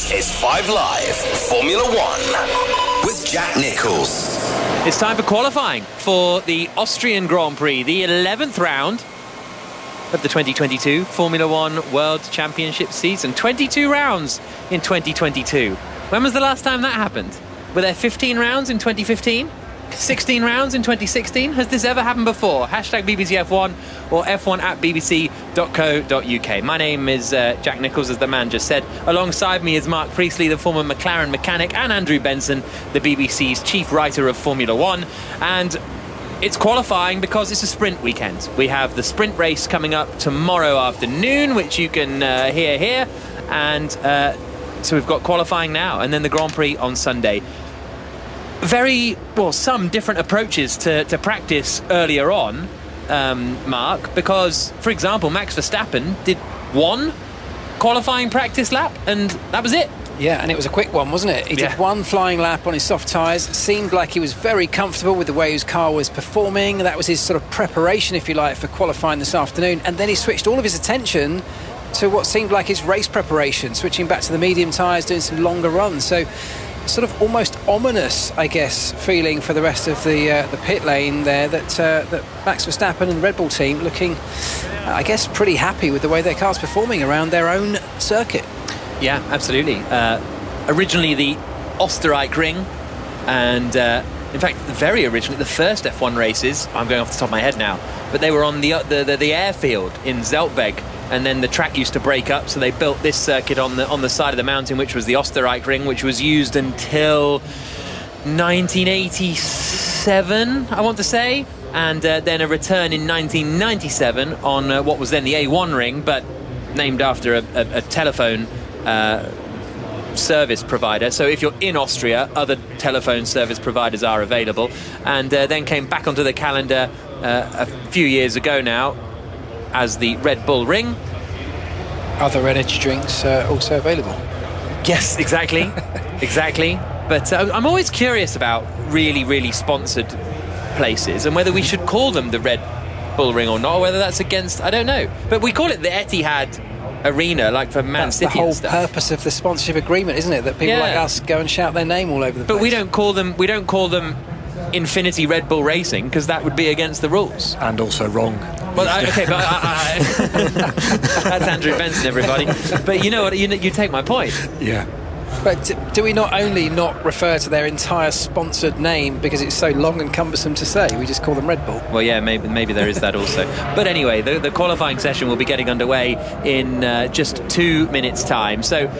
This is 5 Live Formula One with Jack Nicholls. It's time for qualifying for the Austrian Grand Prix, the 11th round of the 2022 Formula One World Championship season. 22 rounds in 2022. When was the last time that happened? Were there 15 rounds in 2015? 16 rounds in 2016? Has this ever happened before? Hashtag BBC F1 or F1 at bbc.co.uk. My name is Jack Nicholls, as the man just said. Alongside me is Mark Priestley, the former Mclaren mechanic, and Andrew Benson, the BBC's chief writer of Formula One. And it's qualifying because it's a sprint weekend. We have the sprint race coming up tomorrow afternoon, which you can hear here. And so we've got qualifying now, and then the Grand Prix on Sunday. Some different approaches to practice earlier on, Mark, because, for example, Max Verstappen did one qualifying practice lap, and that was it. Yeah, and it was a quick one, wasn't it? He did one flying lap on his soft tyres. Seemed like he was very comfortable with the way his car was performing. That was his sort of preparation, if you like, for qualifying this afternoon. And then he switched all of his attention to what seemed like his race preparation, switching back to the medium tyres, doing some longer runs. So sort of almost ominous, I guess, feeling for the rest of the pit lane there, that Max Verstappen and Red Bull team looking, I guess, pretty happy with the way their car's performing around their own circuit. Yeah, absolutely. Originally the Österreich Ring, and in fact, very originally, the first F1 races, I'm going off the top of my head now, but they were on the airfield in Zeltweg. And then the track used to break up, so they built this circuit on the side of the mountain, which was the Österreich Ring, which was used until 1987, I want to say, and then a return in 1997 on what was then the A1 Ring, but named after a telephone service provider. So if you're in Austria, other telephone service providers are available, and then came back onto the calendar a few years ago now as the Red Bull Ring. Other energy drinks also available. Yes, exactly. Exactly. But I'm always curious about really, really sponsored places and whether we should call them the Red Bull Ring or not, or whether that's against, I don't know. But we call it the Etihad Arena, like for Man City and stuff. That's the whole purpose of the sponsorship agreement, isn't it? That people like us go and shout their name all over the place. But we don't call them Infinity Red Bull Racing, because that would be against the rules. And also wrong. Well, okay, but that's Andrew Benson, everybody. But you know what? You take my point. Yeah. But do we not only not refer to their entire sponsored name because it's so long and cumbersome to say? We just call them Red Bull. Well, yeah, maybe there is that also. But anyway, the qualifying session will be getting underway in just 2 minutes' time. So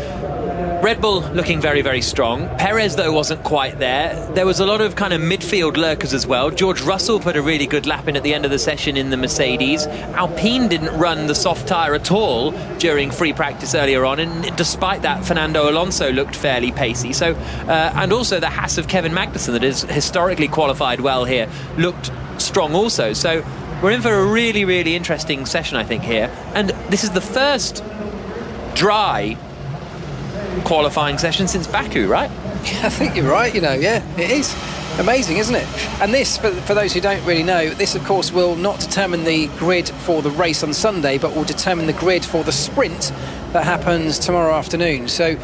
Red Bull looking very, very strong. Perez, though, wasn't quite there. There was a lot of kind of midfield lurkers as well. George Russell put a really good lap in at the end of the session in the Mercedes. Alpine didn't run the soft tyre at all during free practice earlier on, and despite that, Fernando Alonso looked fairly pacey. So, and also the Haas of Kevin Magnussen, that has historically qualified well here, looked strong also. So we're in for a really, really interesting session, I think, here. And this is the first dry qualifying session since Baku, right? I think you're right, it is amazing, isn't it? And this, for those who don't really know, this of course will not determine the grid for the race on Sunday, but will determine the grid for the sprint that happens tomorrow afternoon. So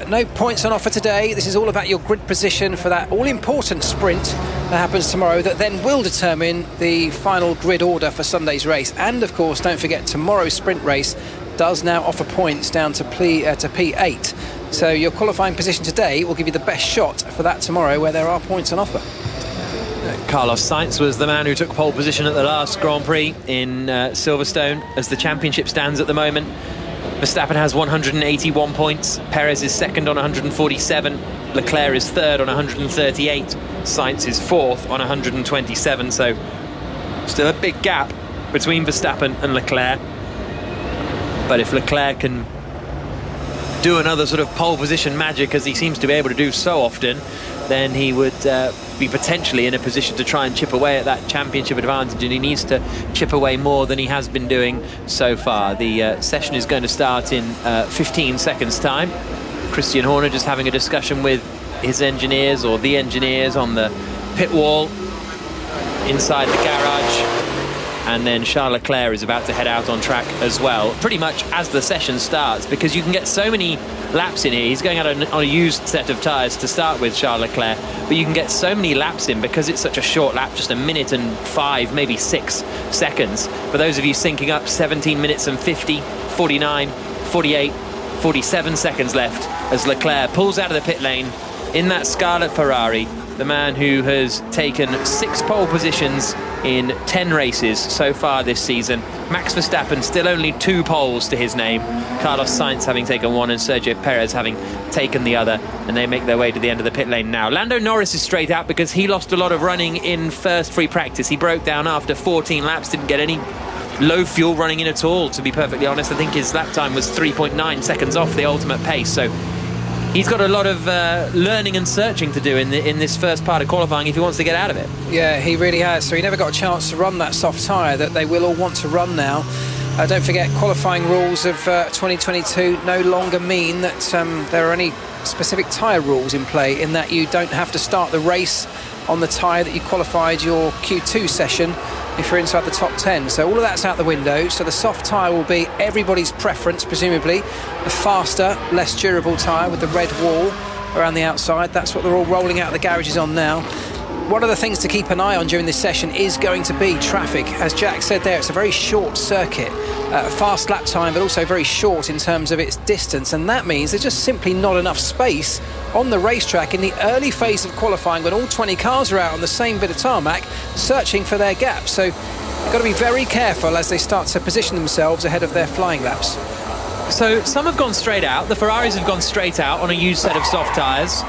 no points on offer today. This is all about your grid position for that all-important sprint that happens tomorrow, that then will determine the final grid order for Sunday's race. And of course, don't forget, tomorrow's sprint race does now offer points down to P8. So your qualifying position today will give you the best shot for that tomorrow, where there are points on offer. Carlos Sainz was the man who took pole position at the last Grand Prix in Silverstone as the championship stands at the moment. Verstappen has 181 points. Perez is second on 147. Leclerc is third on 138. Sainz is fourth on 127. So still a big gap between Verstappen and Leclerc. But if Leclerc can do another sort of pole position magic, as he seems to be able to do so often, then he would be potentially in a position to try and chip away at that championship advantage, and he needs to chip away more than he has been doing so far. The session is going to start in 15 seconds time. Christian Horner just having a discussion with his engineers, or the engineers, on the pit wall inside the garage. and then Charles Leclerc is about to head out on track as well, pretty much as the session starts, because you can get so many laps in here. He's going out on a used set of tyres to start with, Charles Leclerc, but you can get so many laps in because it's such a short lap, just a minute and 5, maybe 6 seconds. For those of you syncing up, 17 minutes and 50, 49, 48, 47 seconds left as Leclerc pulls out of the pit lane in that scarlet Ferrari, the man who has taken 6 pole positions in 10 races so far this season. Max Verstappen still only 2 poles to his name, Carlos Sainz having taken 1 and Sergio Perez having taken the other, and they make their way to the end of the pit lane now. Lando Norris is straight out because he lost a lot of running in first free practice. He broke down after 14 laps, didn't get any low fuel running in at all, to be perfectly honest. I think his lap time was 3.9 seconds off the ultimate pace, so he's got a lot of learning and searching to do in this first part of qualifying if he wants to get out of it. Yeah, he really has. So he never got a chance to run that soft tyre that they will all want to run now. Don't forget, qualifying rules of 2022 no longer mean that there are any specific tyre rules in play, in that you don't have to start the race on the tyre that you qualified your Q2 session if you're inside the top 10. So all of that's out the window. So the soft tyre will be everybody's preference, presumably. The faster, less durable tyre with the red wall around the outside. That's what they're all rolling out of the garages on now. One of the things to keep an eye on during this session is going to be traffic. As Jack said there, it's a very short circuit, fast lap time, but also very short in terms of its distance. And that means there's just simply not enough space on the racetrack in the early phase of qualifying when all 20 cars are out on the same bit of tarmac searching for their gap. So they've got to be very careful as they start to position themselves ahead of their flying laps. So some have gone straight out. The Ferraris have gone straight out on a used set of soft tyres.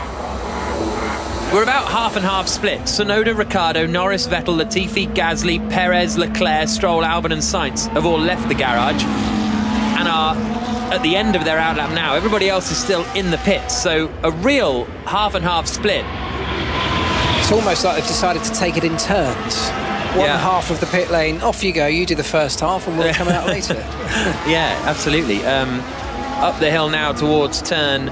We're about half and half split. Tsunoda, Ricciardo, Norris, Vettel, Latifi, Gasly, Perez, Leclerc, Stroll, Albon and Sainz have all left the garage and are at the end of their outlap now. Everybody else is still in the pits, so a real half and half split. It's almost like they've decided to take it in turns. One half of the pit lane, off you go, you do the first half and we'll come out later. Yeah, absolutely. Up the hill now towards turn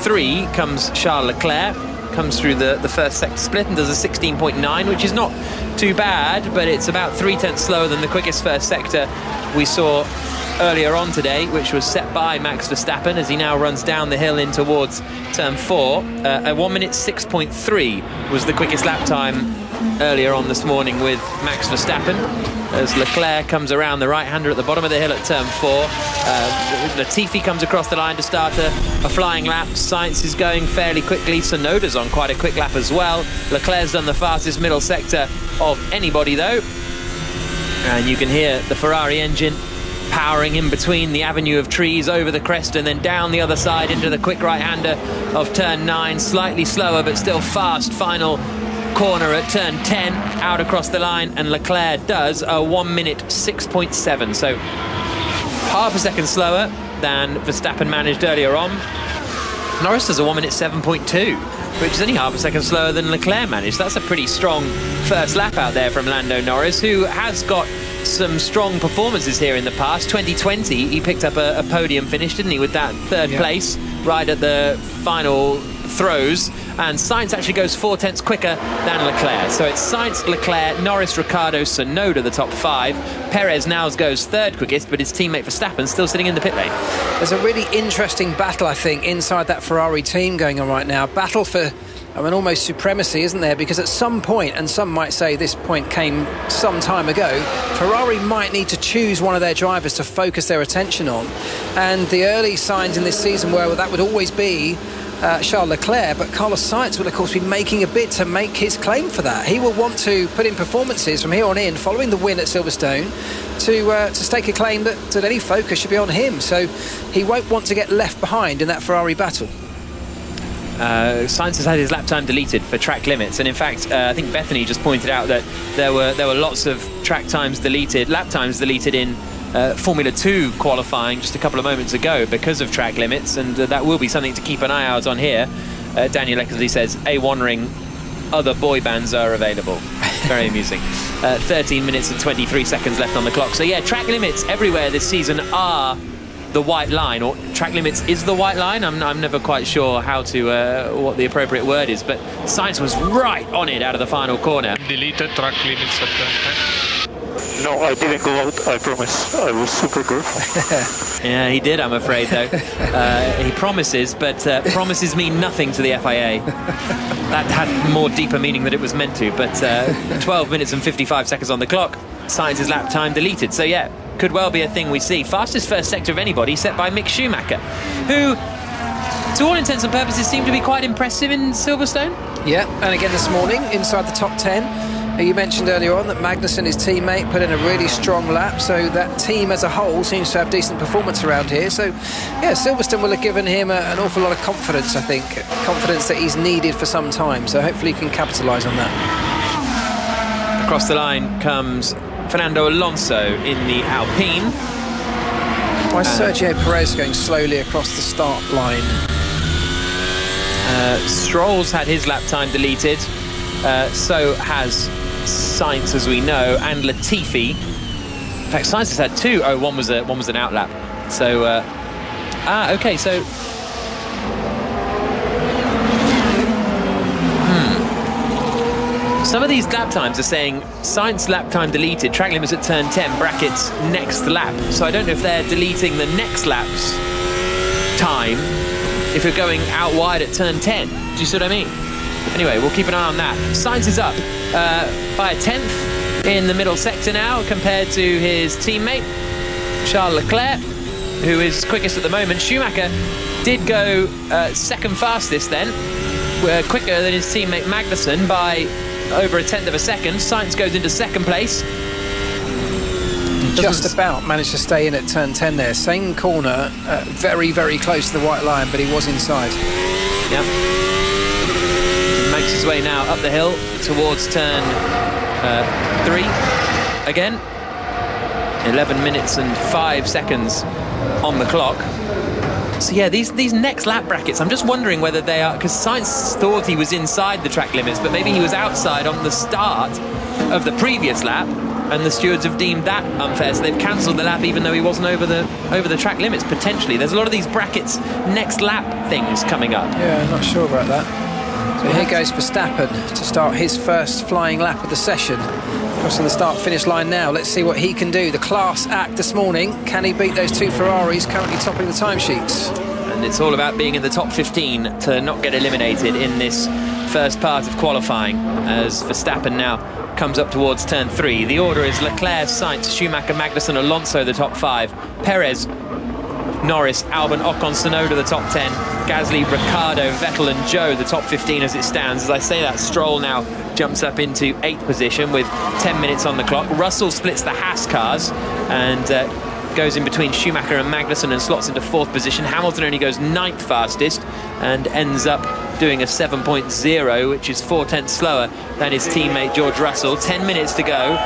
3 comes Charles Leclerc. Comes through the first sector split and does a 16.9, which is not too bad, but it's about 0.3 slower than the quickest first sector we saw earlier on today, which was set by Max Verstappen as he now runs down the hill in towards turn 4. A 1 minute 6.3 was the quickest lap time earlier on this morning with Max Verstappen, as Leclerc comes around the right-hander at the bottom of the hill at turn 4. Latifi comes across the line to start a flying lap. Sainz is going fairly quickly. Tsunoda's on quite a quick lap as well. Leclerc's done the fastest middle sector of anybody though, and you can hear the Ferrari engine powering in between the avenue of trees over the crest and then down the other side into the quick right-hander of turn 9. Slightly slower but still fast final corner at turn 10 out across the line, and Leclerc does a 1 minute 6.7, so half a second slower than Verstappen managed earlier on. Norris does a 1 minute 7.2, which is only half a second slower than Leclerc managed. That's a pretty strong first lap out there from Lando Norris, who has got some strong performances here in the past. 2020 he picked up a podium finish, didn't he, with that third place right at the final throws, and Sainz actually goes 0.4 quicker than Leclerc. So it's Sainz, Leclerc, Norris, Ricciardo, Tsunoda, the top 5. Perez now goes third quickest, but his teammate Verstappen still sitting in the pit lane. There's a really interesting battle, I think, inside that Ferrari team going on right now. Battle for almost supremacy, isn't there? Because at some point, and some might say this point came some time ago, Ferrari might need to choose one of their drivers to focus their attention on. And the early signs in this season were that would always be Charles Leclerc, but Carlos Sainz will of course be making a bid to make his claim for that. He will want to put in performances from here on in, following the win at Silverstone, to stake a claim that any focus should be on him. So he won't want to get left behind in that Ferrari battle. Sainz has had his lap time deleted for track limits, and in fact I think Bethany just pointed out that there were lots of lap times deleted in Formula 2 qualifying just a couple of moments ago because of track limits, and that will be something to keep an eye out on here. Daniel Eckersley says A1 ring, other boy bands are available. Very amusing. 13 minutes and 23 seconds left on the clock. So yeah, track limits everywhere this season are the white line, or track limits is the white line. I'm never quite sure how to what the appropriate word is, but Sainz was right on it out of the final corner. Deleted track limits at that time. No, I didn't go out, I promise. I was super good. Yeah, he did, I'm afraid, though. He promises, but promises mean nothing to the FIA. That had more deeper meaning than it was meant to, but 12 minutes and 55 seconds on the clock. Sainz's lap time deleted. So, yeah, could well be a thing we see. Fastest first sector of anybody set by Mick Schumacher, who, to all intents and purposes, seemed to be quite impressive in Silverstone. Yeah, and again this morning, inside the top 10. You mentioned earlier on that Magnussen, his teammate, put in a really strong lap, so that team as a whole seems to have decent performance around here. So, yeah, Silverstone will have given him an awful lot of confidence, I think. Confidence that he's needed for some time, so hopefully he can capitalise on that. Across the line comes Fernando Alonso in the Alpine. Why is Sergio Perez going slowly across the start line? Stroll's had his lap time deleted. So has Sainz, as we know, and Latifi. In fact, Sainz has had two. Oh, one was an outlap. So, okay. So, some of these lap times are saying Sainz lap time deleted, track limits at turn 10, brackets next lap. So I don't know if they're deleting the next lap's time if you're going out wide at turn 10. Do you see what I mean? Anyway, we'll keep an eye on that. Sainz is up by a tenth in the middle sector now compared to his teammate, Charles Leclerc, who is quickest at the moment. Schumacher did go second fastest then, quicker than his teammate Magnussen by over a tenth of a second. Sainz goes into second place. Just about managed to stay in at turn 10 there. Same corner, very, very close to the white line, but he was inside. Yeah. Makes his way now up the hill towards turn 3 again. 11 minutes and 5 seconds on the clock. So yeah, these next lap brackets, I'm just wondering whether they are, because Sainz thought he was inside the track limits, but maybe he was outside on the start of the previous lap, and the stewards have deemed that unfair, so they've cancelled the lap even though he wasn't over the track limits, potentially. There's a lot of these brackets next lap things coming up. Yeah, I'm not sure about that. So here goes Verstappen to start his first flying lap of the session. Crossing the start-finish line now. Let's see what he can do. The class act this morning. Can he beat those two Ferraris currently topping the timesheets? And it's all about being in the top 15 to not get eliminated in this first part of qualifying, as Verstappen now comes up towards turn 3. The order is Leclerc, Sainz, Schumacher, Magnussen, Alonso, the top 5. Perez, Norris, Albon, Ocon, Tsunoda, the top 10. Gasly, Ricciardo, Vettel and Zhou, the top 15 as it stands. As I say that, Stroll now jumps up into 8th position with 10 minutes on the clock. Russell splits the Haas cars and goes in between Schumacher and Magnussen and slots into 4th position. Hamilton only goes 9th fastest and ends up doing a 7.0, which is 4/10 slower than his teammate George Russell. 10 minutes to go.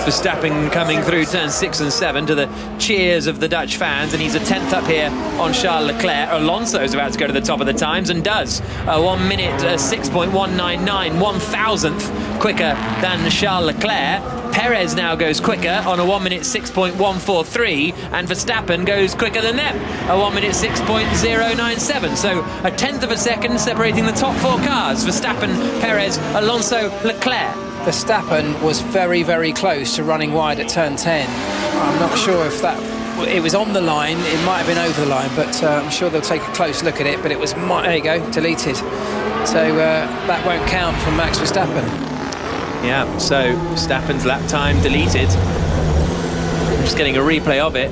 Verstappen coming through turn 6 and 7 to the cheers of the Dutch fans, and he's a 10th up here on Charles Leclerc. Alonso's about to go to the top of the times and does. 1 minute 6.199, 1,000th quicker than Charles Leclerc. Perez now goes quicker on a 1 minute 6.143, and Verstappen goes quicker than them, a 1 minute 6.097. So a tenth of a second separating the top 4 cars. Verstappen, Perez, Alonso, Leclerc. Verstappen was very, very close to running wide at turn 10. I'm not sure if it was on the line, it might have been over the line, but I'm sure they'll take a close look at it. But it was, there you go, deleted. So that won't count from Max Verstappen. Yeah, so Verstappen's lap time deleted. I'm just getting a replay of it.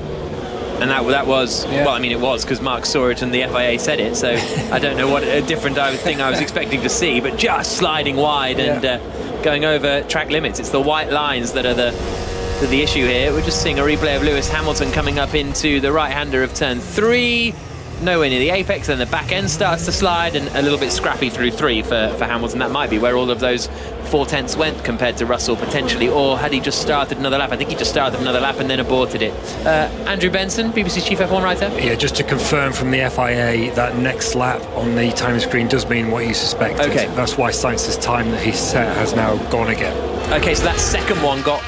And that was, yeah. Well, I mean, it was because Mark saw it and the FIA said it, so I don't know what a different thing I was expecting to see, but just sliding wide and going over track limits. It's the white lines that are the issue here. We're just seeing a replay of Lewis Hamilton coming up into the right-hander of turn 3. Nowhere near the apex, then the back end starts to slide, and a little bit scrappy through 3 for Hamilton. That might be where all of those 4/10 went compared to Russell potentially, or had he just started another lap? I think he just started another lap and then aborted it. Andrew Benson, BBC Chief F1 writer. Yeah, just to confirm from the FIA, that next lap on the time screen does mean what you suspected. Okay. That's why Sainz's time that he set has now gone again. Okay, so that second one got...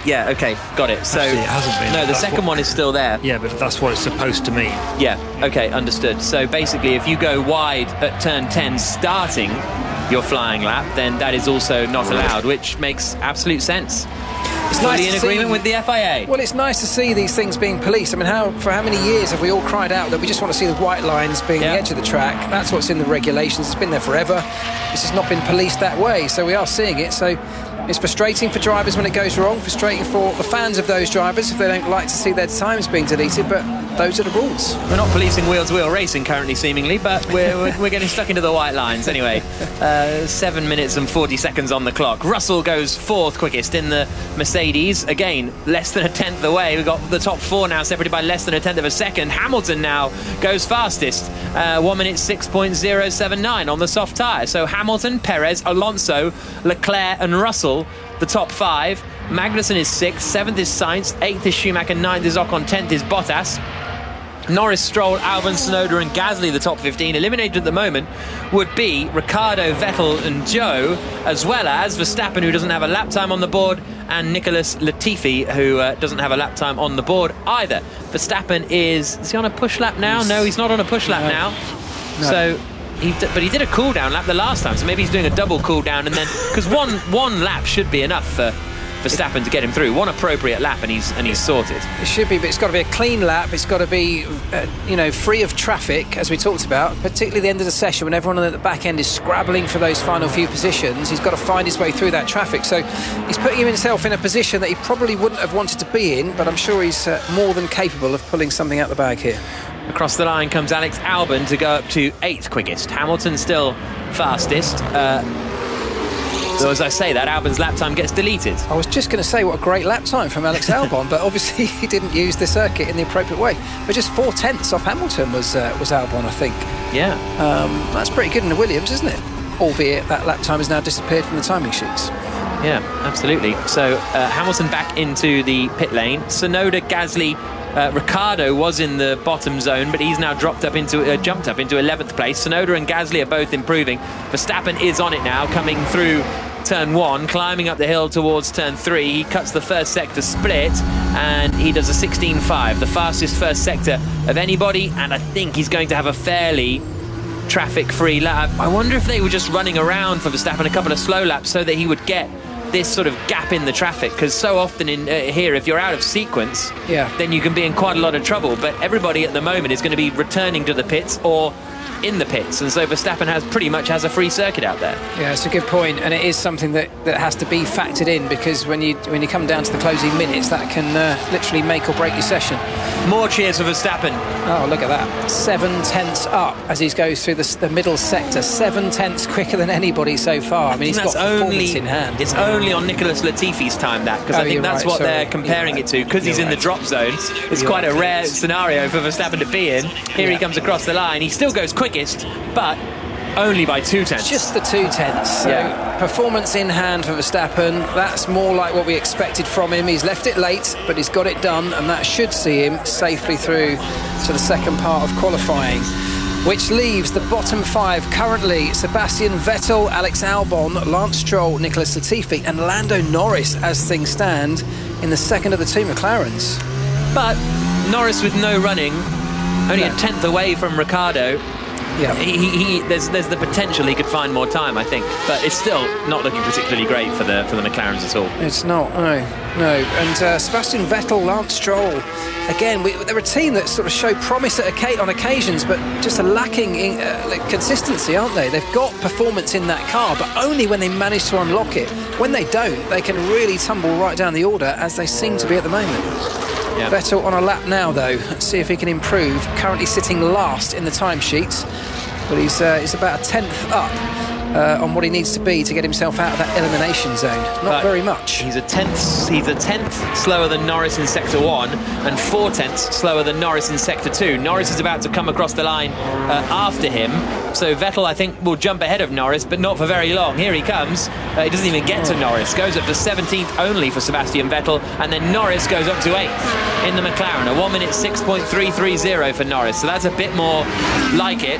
yeah, okay, got it. So actually, it hasn't been. No, the second one is still there. Yeah, but that's what it's supposed to mean. Yeah, okay, understood. So basically, if you go wide at turn 10 starting, your flying lap, then that is also not allowed, which makes absolute sense. It's Fully nice in to agreement see, with the FIA. Well, it's nice to see these things being policed. I mean, for how many years have we all cried out that we just want to see the white lines being the edge of the track? That's what's in the regulations. It's been there forever. This has not been policed that way, so we are seeing it. So it's frustrating for drivers when it goes wrong, frustrating for the fans of those drivers if they don't like to see their times being deleted, but those are the rules. We're not policing wheel-to-wheel racing currently, seemingly, but we're getting stuck into the white lines anyway. 7 minutes and 40 seconds on the clock. Russell goes fourth quickest in the Mercedes. Again, less than a tenth away. We've got the top four now separated by less than a tenth of a second. Hamilton now goes fastest. 1 minute 6.079 on the soft tyre. So Hamilton, Perez, Alonso, Leclerc and Russell, the top five. Magnussen is 6th, 7th is Sainz, 8th is Schumacher, 9th is Ocon, 10th is Bottas. Norris, Stroll, Albon, Tsunoda and Gasly, the top 15. Eliminated at the moment would be Ricciardo, Vettel and Zhou, as well as Verstappen, who doesn't have a lap time on the board, and Nicholas Latifi, who doesn't have a lap time on the board either. Verstappen is he on a push lap now? No, he's not on a push lap now. No. So but he did a cool down lap the last time, so maybe he's doing a double cool down, and then because one lap should be enough for Verstappen to get him through. One appropriate lap and he's sorted. It should be, but it's got to be a clean lap. It's got to be free of traffic, as we talked about, particularly the end of the session when everyone at the back end is scrabbling for those final few positions. He's got to find his way through that traffic, so he's putting himself in a position that he probably wouldn't have wanted to be in, but I'm sure he's more than capable of pulling something out the bag here. Across the line comes Alex Albon to go up to 8th quickest. Hamilton still fastest. So as I say that, Albon's lap time gets deleted. I was just going to say what a great lap time from Alex Albon, but obviously he didn't use the circuit in the appropriate way. But just 4/10 off Hamilton was Albon, I think. Yeah. That's pretty good in the Williams, isn't it? Albeit that lap time has now disappeared from the timing sheets. Yeah, absolutely. So Hamilton back into the pit lane. Tsunoda, Gasly, Ricciardo was in the bottom zone, but he's now jumped up into 11th place. Tsunoda and Gasly are both improving. Verstappen is on it now, coming through turn 1, climbing up the hill towards turn 3. He cuts the first sector split and he does a 16.5, the fastest first sector of anybody, and I think he's going to have a fairly traffic-free lap. I wonder if they were just running around for Verstappen a couple of slow laps so that he would get this sort of gap in the traffic, because so often in here, if you're out of sequence, then you can be in quite a lot of trouble. But everybody at the moment is going to be returning to the pits or in the pits, and so Verstappen pretty much has a free circuit out there. Yeah, it's a good point, and it is something that has to be factored in, because when you come down to the closing minutes, that can literally make or break your session. More cheers for Verstappen. Oh, look at that. 7/10 up as he goes through the middle sector. 7/10 quicker than anybody so far. I mean, he's got performance in hand. It's only on Nicholas Latifi's time, that, because I think that's what they're comparing it to, because he's in the drop zone. It's quite a rare scenario for Verstappen to be in. Here he comes across the line. He still goes quickest, but only by 2/10. Just the 2/10. So performance in hand for Verstappen. That's more like what we expected from him. He's left it late, but he's got it done, and that should see him safely through to the second part of qualifying, which leaves the bottom 5 currently Sebastian Vettel, Alex Albon, Lance Stroll, Nicholas Latifi and Lando Norris as things stand in the second of the two McLarens. But Norris with no running, only a tenth away from Ricciardo. Yeah, there's the potential he could find more time, I think, but it's still not looking particularly great for the McLarens at all. It's not, no. And Sebastian Vettel, Lance Stroll, again, they're a team that sort of show promise on occasions, but just are lacking in consistency, aren't they? They've got performance in that car, but only when they manage to unlock it. When they don't, they can really tumble right down the order, as they seem to be at the moment. Yeah. Vettel on a lap now, though. Let's see if he can improve. Currently sitting last in the timesheets, but he's about a tenth up on what he needs to be to get himself out of that elimination zone. Not very much. He's a tenth slower than Norris in sector 1 and 4/10 slower than Norris in sector 2. Norris is about to come across the line after him, so Vettel, I think, will jump ahead of Norris, but not for very long. Here he comes. He doesn't even get to Norris. Goes up to 17th only for Sebastian Vettel, and then Norris goes up to 8th in the McLaren. A 1 minute 6.330 for Norris, so that's a bit more like it.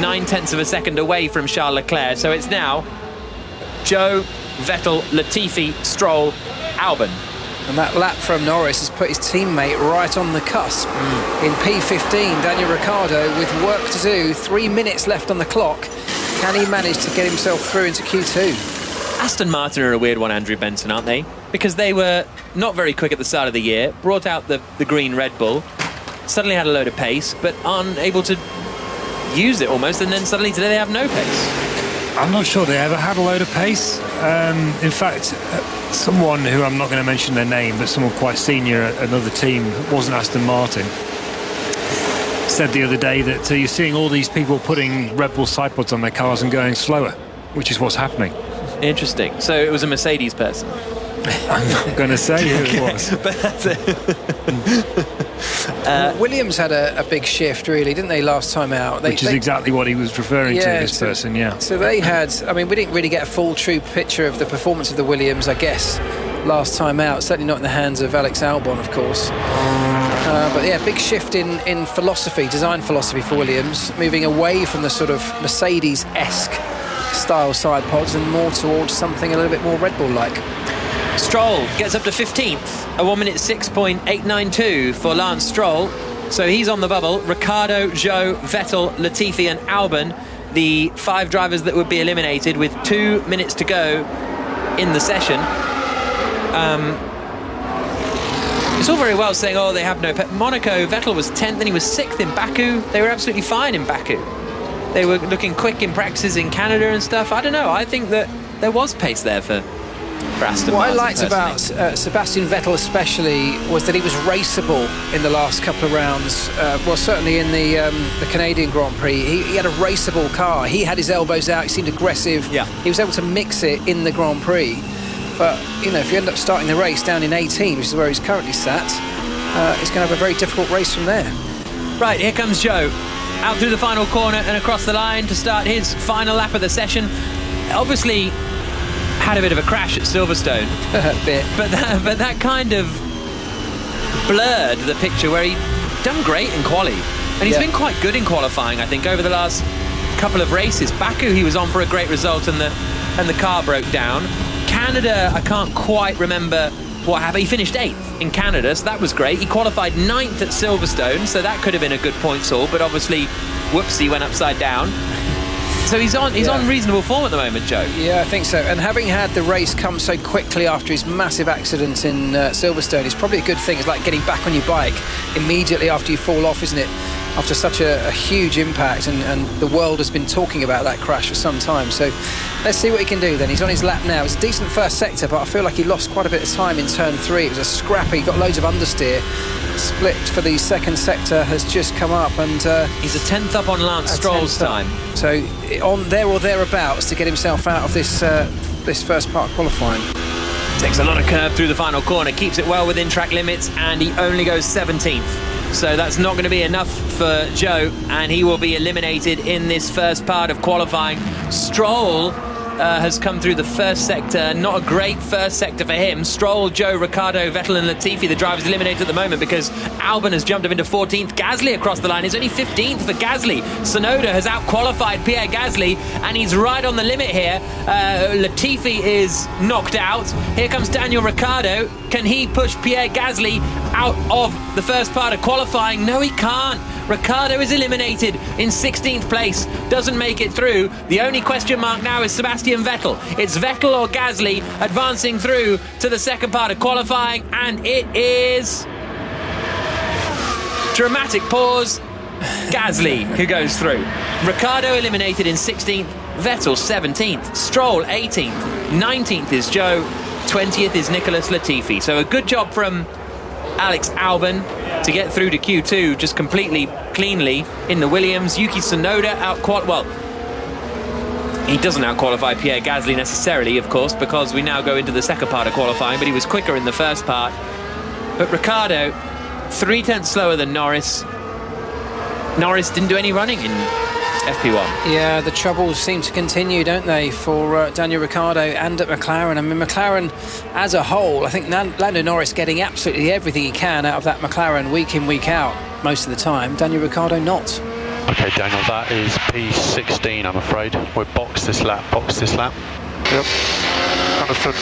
9/10 of a second away from Charles Leclerc. So it's now Zhou, Vettel, Latifi, Stroll, Albon. And that lap from Norris has put his teammate right on the cusp. In P15, Daniel Ricciardo with work to do, 3 minutes left on the clock. Can he manage to get himself through into Q2? Aston Martin are a weird one, Andrew Benson, aren't they? Because they were not very quick at the start of the year, brought out the green Red Bull, suddenly had a load of pace, but aren't able to use it almost, and then suddenly today they have no pace. I'm not sure they ever had a load of pace. In fact, someone who I'm not going to mention their name, but someone quite senior at another team, wasn't Aston Martin, said the other day that you're seeing all these people putting Red Bull side pods on their cars and going slower, which is what's happening. Interesting. So it was a Mercedes person. I'm not going to say who it was. But that's it. Williams had a big shift, really, didn't they, last time out? Which is exactly what he was referring to, this person, yeah. So they had, I mean, we didn't really get a full, true picture of the performance of the Williams, I guess, last time out. Certainly not in the hands of Alex Albon, of course. But yeah, big shift in philosophy, design philosophy for Williams, moving away from the sort of Mercedes-esque style side pods and more towards something a little bit more Red Bull-like. Stroll gets up to 15th, a 1 minute 6.892 for Lance Stroll. So he's on the bubble. Ricciardo, Zhou, Vettel, Latifi and Albon, the 5 drivers that would be eliminated with 2 minutes to go in the session. It's all very well saying, oh, they have no... Monaco, Vettel was 10th and he was 6th in Baku. They were absolutely fine in Baku. They were looking quick in practices in Canada and stuff. I don't know. I think that there was pace there for Aston Martin. What I liked personally about Sebastian Vettel especially was that he was raceable in the last couple of rounds. Well, certainly in the Canadian Grand Prix. He had a raceable car. He had his elbows out. He seemed aggressive. Yeah. He was able to mix it in the Grand Prix. But, you know, if you end up starting the race down in 18, which is where he's currently sat, it's going to have a very difficult race from there. Right, here comes Zhou. Out through the final corner and across the line to start his final lap of the session. Obviously had a bit of a crash at Silverstone. A bit. But that kind of blurred the picture where he'd done great in quali. And he's been quite good in qualifying, I think, over the last couple of races. Baku, he was on for a great result and the car broke down. Canada, I can't quite remember what happened. He finished 8th in Canada, so that was great. He qualified 9th at Silverstone, so that could have been a good points haul, but obviously, whoopsie, went upside down. So he's on reasonable form at the moment, Joe. Yeah, I think so. And having had the race come so quickly after his massive accident in Silverstone is probably a good thing. It's like getting back on your bike immediately after you fall off, isn't it? After such a huge impact, and the world has been talking about that crash for some time. So let's see what he can do then. He's on his lap now. It's a decent first sector, but I feel like he lost quite a bit of time in turn 3. It was a scrappy, got loads of understeer. Split for the second sector has just come up, and he's a 10th up on Lance Stroll's time. So on there or thereabouts to get himself out of this first part of qualifying. Takes a lot of curve through the final corner, keeps it well within track limits, and he only goes 17th. So that's not going to be enough for Zhou, and he will be eliminated in this first part of qualifying. Stroll has come through the first sector. Not a great first sector for him. Stroll, Zhou, Ricciardo, Vettel and Latifi, the drivers eliminated at the moment because Albon has jumped up into 14th. Gasly across the line is only 15th for Gasly. Tsunoda has out-qualified Pierre Gasly, and he's right on the limit here. Latifi is knocked out. Here comes Daniel Ricciardo. Can he push Pierre Gasly out of the first part of qualifying? No, he can't. Ricciardo is eliminated in 16th place, doesn't make it through. The only question mark now is Sebastian Vettel. It's Vettel or Gasly advancing through to the second part of qualifying, and it is... dramatic pause. Gasly who goes through. Ricciardo eliminated in 16th, Vettel 17th, Stroll 18th, 19th is Zhou, 20th is Nicholas Latifi. So a good job from Alex Albon to get through to Q2 just completely cleanly in the Williams. Yuki Tsunoda he doesn't out-qualify Pierre Gasly necessarily, of course, because we now go into the second part of qualifying, but he was quicker in the first part. But Ricciardo, 3/10 slower than Norris. Norris didn't do any running in FP1. Yeah, the troubles seem to continue, don't they, for Daniel Ricciardo and at McLaren. I mean, McLaren as a whole, I think Lando Norris getting absolutely everything he can out of that McLaren week in, week out, most of the time. Daniel Ricciardo not. Okay, Daniel, that is P16, I'm afraid. We're box this lap. Yep. Understood.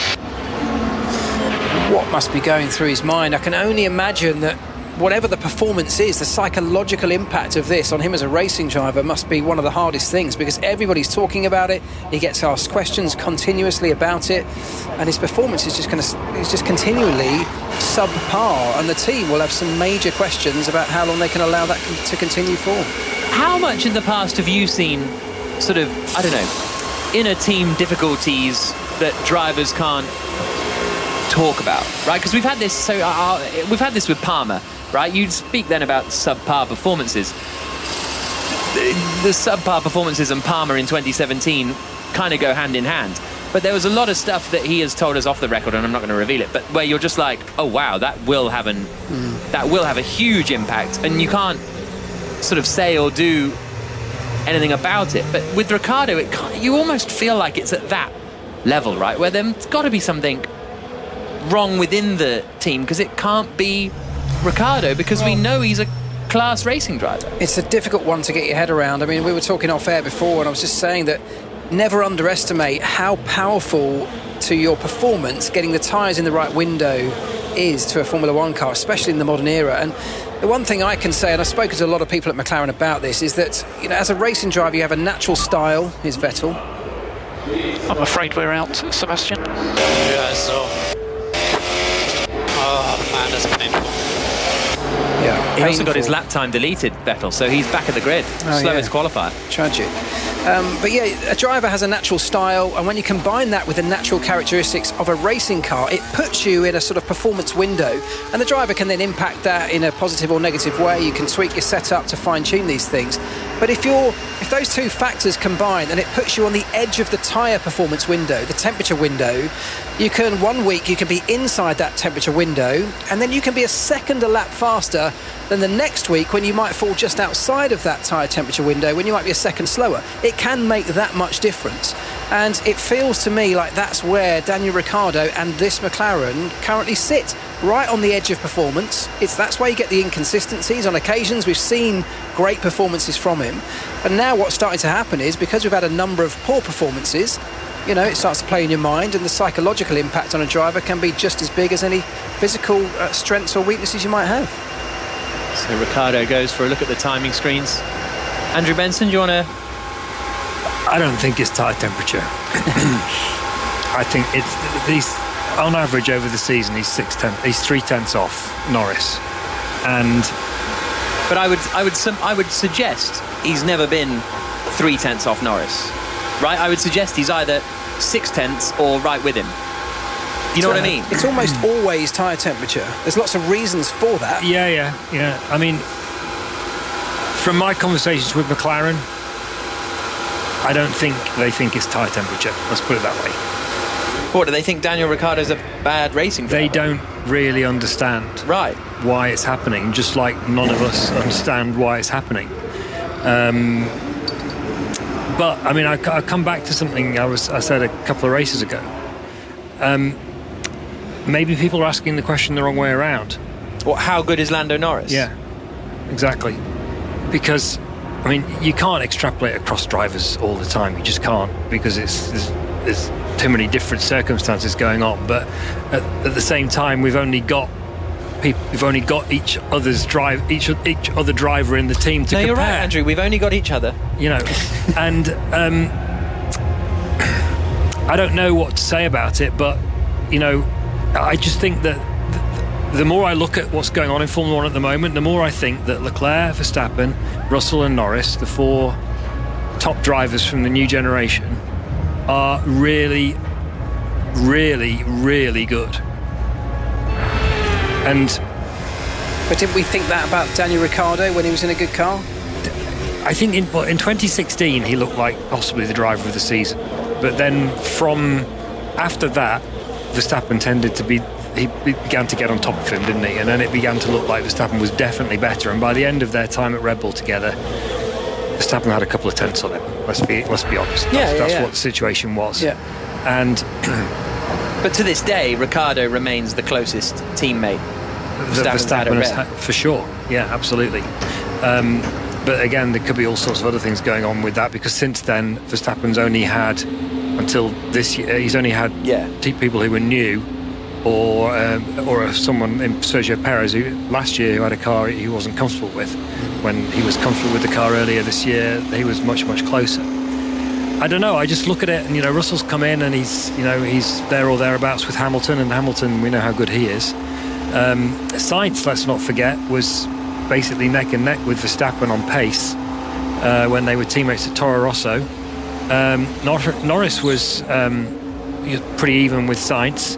What must be going through his mind? I can only imagine that whatever the performance is, the psychological impact of this on him as a racing driver must be one of the hardest things, because everybody's talking about it. He gets asked questions continuously about it, and his performance is just continually subpar, and the team will have some major questions about how long they can allow that to continue for. How much in the past have you seen sort of, I don't know, inner team difficulties that drivers can't talk about, right? Because we've had this, we've had this with Palmer, right? You'd speak then about subpar performances. The subpar performances and Palmer in 2017 kind of go hand in hand. But there was a lot of stuff that he has told us off the record, and I'm not going to reveal it, but where you're just like, oh wow, that will have a huge impact, and you can't sort of say or do anything about it. But with Ricciardo, you almost feel like it's at that level, right? Where there's got to be something wrong within the team, because it can't be Ricciardo, because we know he's a class racing driver. It's a difficult one to get your head around. I mean, we were talking off air before, and I was just saying that never underestimate how powerful to your performance getting the tyres in the right window is to a Formula One car, especially in the modern era. And the one thing I can say, and I've spoken to a lot of people at McLaren about this, is that, you know, as a racing driver, you have a natural style, is Vettel. I'm afraid we're out, Sebastian. Yeah, so. Oh man, that's painful. Yeah, he also got his lap time deleted, Vettel, so he's back at the grid. Slowest qualifier. Tragic. But yeah, a driver has a natural style, and when you combine that with the natural characteristics of a racing car, it puts you in a sort of performance window, and the driver can then impact that in a positive or negative way. You can tweak your setup to fine-tune these things. But if those two factors combine, and it puts you on the edge of the tyre performance window, the temperature window, you can, one week you can be inside that temperature window, and then you can be a second a lap faster than the next week when you might fall just outside of that tyre temperature window, when you might be a second slower. It can make that much difference. And it feels to me like that's where Daniel Ricciardo and this McLaren currently sit, right on the edge of performance. That's why you get the inconsistencies. On occasions we've seen great performances from him, and now what's starting to happen is, because we've had a number of poor performances, you know, it starts to play in your mind, and the psychological impact on a driver can be just as big as any physical strengths or weaknesses you might have. So Ricciardo goes for a look at the timing screens. Andrew Benson, do you want to... I don't think it's tyre temperature. I think it's on average over the season he's 3/10 off Norris, but I would suggest he's never been 3/10 off Norris, right? I would suggest he's either 6/10 or right with him. You know what I mean? It's almost always tyre temperature. There's lots of reasons for that. Yeah. I mean, from my conversations with McLaren, I don't think they think it's tyre temperature. Let's put it that way. What, do they think Daniel Ricciardo's a bad racing driver? They don't really understand why it's happening, just like none of us understand why it's happening. But, I mean, I come back to something I said a couple of races ago. Maybe people are asking the question the wrong way around. What, how good is Lando Norris? Yeah, exactly. Because, I mean, you can't extrapolate across drivers all the time. You just can't, because there's too many different circumstances going on. But at the same time, we've only got each other driver in the team to compare. You're right, Andrew. We've only got each other. You know, and I don't know what to say about it, but you know, I just think that the more I look at what's going on in Formula One at the moment, the more I think that Leclerc, Verstappen, Russell and Norris, the four top drivers from the new generation, are really, really, really good. But didn't we think that about Daniel Ricciardo when he was in a good car? I think in 2016 he looked like possibly the driver of the season. But then from after that, Verstappen he began to get on top of him, didn't he? And then it began to look like Verstappen was definitely better. And by the end of their time at Red Bull together, Verstappen had a couple of tenths on him. Let's be honest. That's what the situation was. Yeah. And but to this day, Ricciardo remains the closest teammate Verstappen has for sure. Yeah, absolutely. But again, there could be all sorts of other things going on with that, because since then, Verstappen's only had, until this year, he's only had people who were new or someone in Sergio Perez, who last year who had a car he wasn't comfortable with. When he was comfortable with the car earlier this year, he was much closer. I don't know. I just look at it, and Russell's come in, and he's there or thereabouts with Hamilton, and Hamilton, we know how good he is. Sainz, let's not forget, was basically neck and neck with Verstappen on pace when they were teammates at Toro Rosso. Norris was pretty even with Sainz,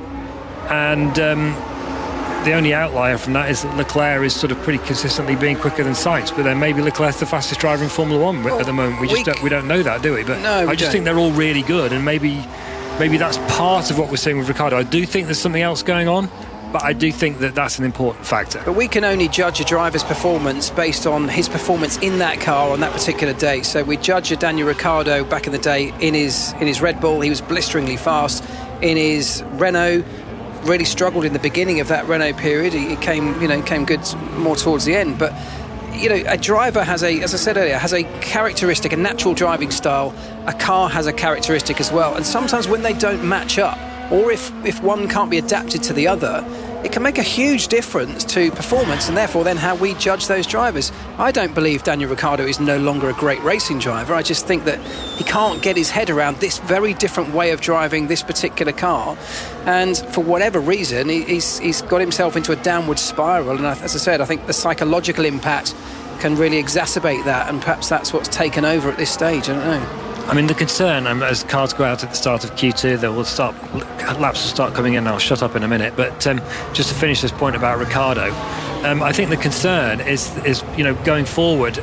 and the only outlier from that is that Leclerc is sort of pretty consistently being quicker than Sainz, but then maybe Leclerc's the fastest driver in Formula One at the moment. We don't know that, do we? But no, I just think they're all really good, and maybe that's part of what we're seeing with Ricciardo. I do think there's something else going on, but I do think that that's an important factor. But we can only judge a driver's performance based on his performance in that car on that particular day. So we judge a Daniel Ricciardo back in the day in his Red Bull. He was blisteringly fast. In his Renault, really struggled in the beginning of that Renault period. He came good more towards the end. But a driver has as I said earlier, has a characteristic, a natural driving style. A car has a characteristic as well. And sometimes when they don't match up, or if one can't be adapted to the other, it can make a huge difference to performance, and therefore then how we judge those drivers. I don't believe Daniel Ricciardo is no longer a great racing driver. I just think that he can't get his head around this very different way of driving this particular car, and for whatever reason he's got himself into a downward spiral. And as I said, I think the psychological impact can really exacerbate that, and perhaps that's what's taken over at this stage. I don't know. I mean, the concern, as cars go out at the start of Q2, laps will start coming in. I'll shut up in a minute. But just to finish this point about Ricciardo, I think the concern is going forward.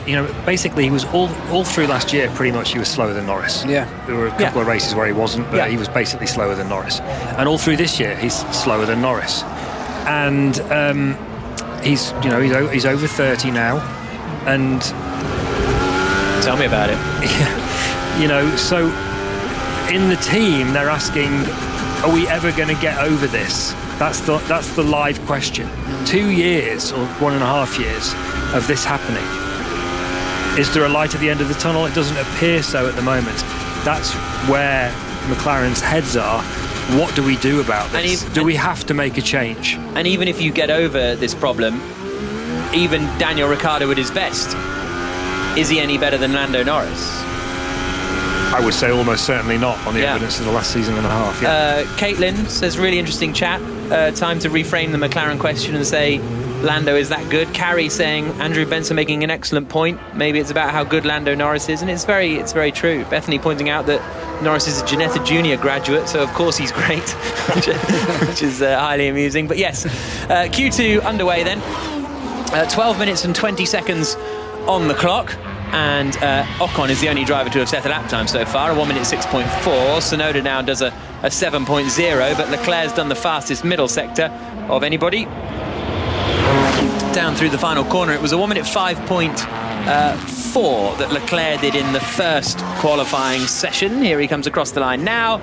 Basically he was all through last year pretty much he was slower than Norris. Yeah. There were a couple of races where he wasn't, but he was basically slower than Norris. And all through this year he's slower than Norris. And he's over 30 now, and tell me about it. Yeah. So in the team they're asking, are we ever going to get over this? That's the live question. 2 years or 1.5 years of this happening. Is there a light at the end of the tunnel? It doesn't appear so at the moment. That's where McLaren's heads are. What do we do about this? Do we have to make a change? And even if you get over this problem, even Daniel Ricciardo at his best, is he any better than Lando Norris? I would say almost certainly not on the evidence of the last season and a half. Yeah. Caitlin says, really interesting chat. Time to reframe the McLaren question and say, Lando is that good. Carrie saying, Andrew Benson making an excellent point. Maybe it's about how good Lando Norris is, and it's very true. Bethany pointing out that Norris is a Ginetta Junior graduate, so of course he's great, which is highly amusing. But yes, Q2 underway then. 12 minutes and 20 seconds on the clock. And Ocon is the only driver to have set a lap time so far, a 1 minute 6.4. Sonoda now does a 7.0, but Leclerc's done the fastest middle sector of anybody. Down through the final corner, it was a 1 minute 5.4 that Leclerc did in the first qualifying session. Here he comes across the line now,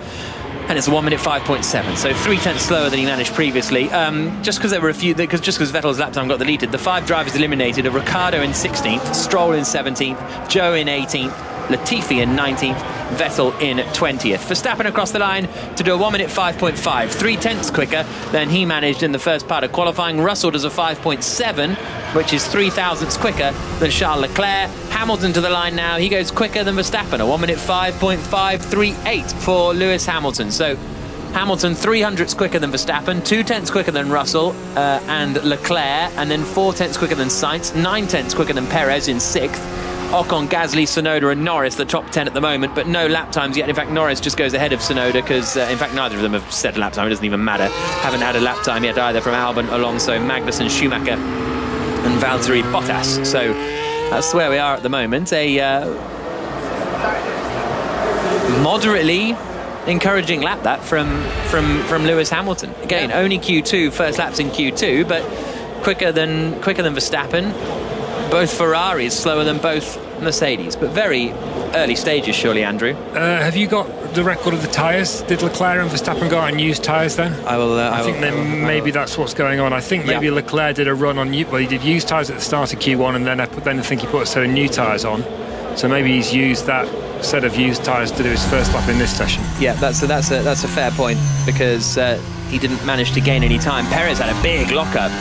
and it's a 1 minute 5.7, so 0.3 slower than he managed previously. Just because there were just because Vettel's lap time got deleted, the 5 drivers eliminated are Ricciardo in 16th, Stroll in 17th, Joe in 18th, Latifi in 19th, Vettel in 20th. Verstappen across the line to do a 1 minute 5.5, 0.3 quicker than he managed in the first part of qualifying. Russell does a 5.7, which is 0.3 quicker than Charles Leclerc. Hamilton to the line now, he goes quicker than Verstappen, a 1 minute 5.538 for Lewis Hamilton. So Hamilton 0.3 quicker than Verstappen, 0.2 quicker than Russell and Leclerc, and then 0.4 quicker than Sainz, 0.9 quicker than Perez in 6th. Ocon, Gasly, Sonoda and Norris, the top 10 at the moment, but no lap times yet. In fact, Norris just goes ahead of Sonoda because, in fact, neither of them have set a lap time. It doesn't even matter. Haven't had a lap time yet either from Albon, Alonso, Magnussen, Schumacher and Valtteri Bottas. So that's where we are at the moment. A moderately encouraging lap that from Lewis Hamilton. Again, only Q2, first laps in Q2, but quicker than Verstappen. Both Ferraris slower than both Mercedes, but very early stages, surely, Andrew. Have you got the record of the tyres? Did Leclerc and Verstappen go out and use tyres then? I think maybe that's what's going on. I think maybe Leclerc did a run on he did use tyres at the start of Q1, and then I think he put a set of new tyres on. So maybe he's used that set of used tyres to do his first lap in this session. Yeah, that's a fair point, because he didn't manage to gain any time. Perez had a big lock-up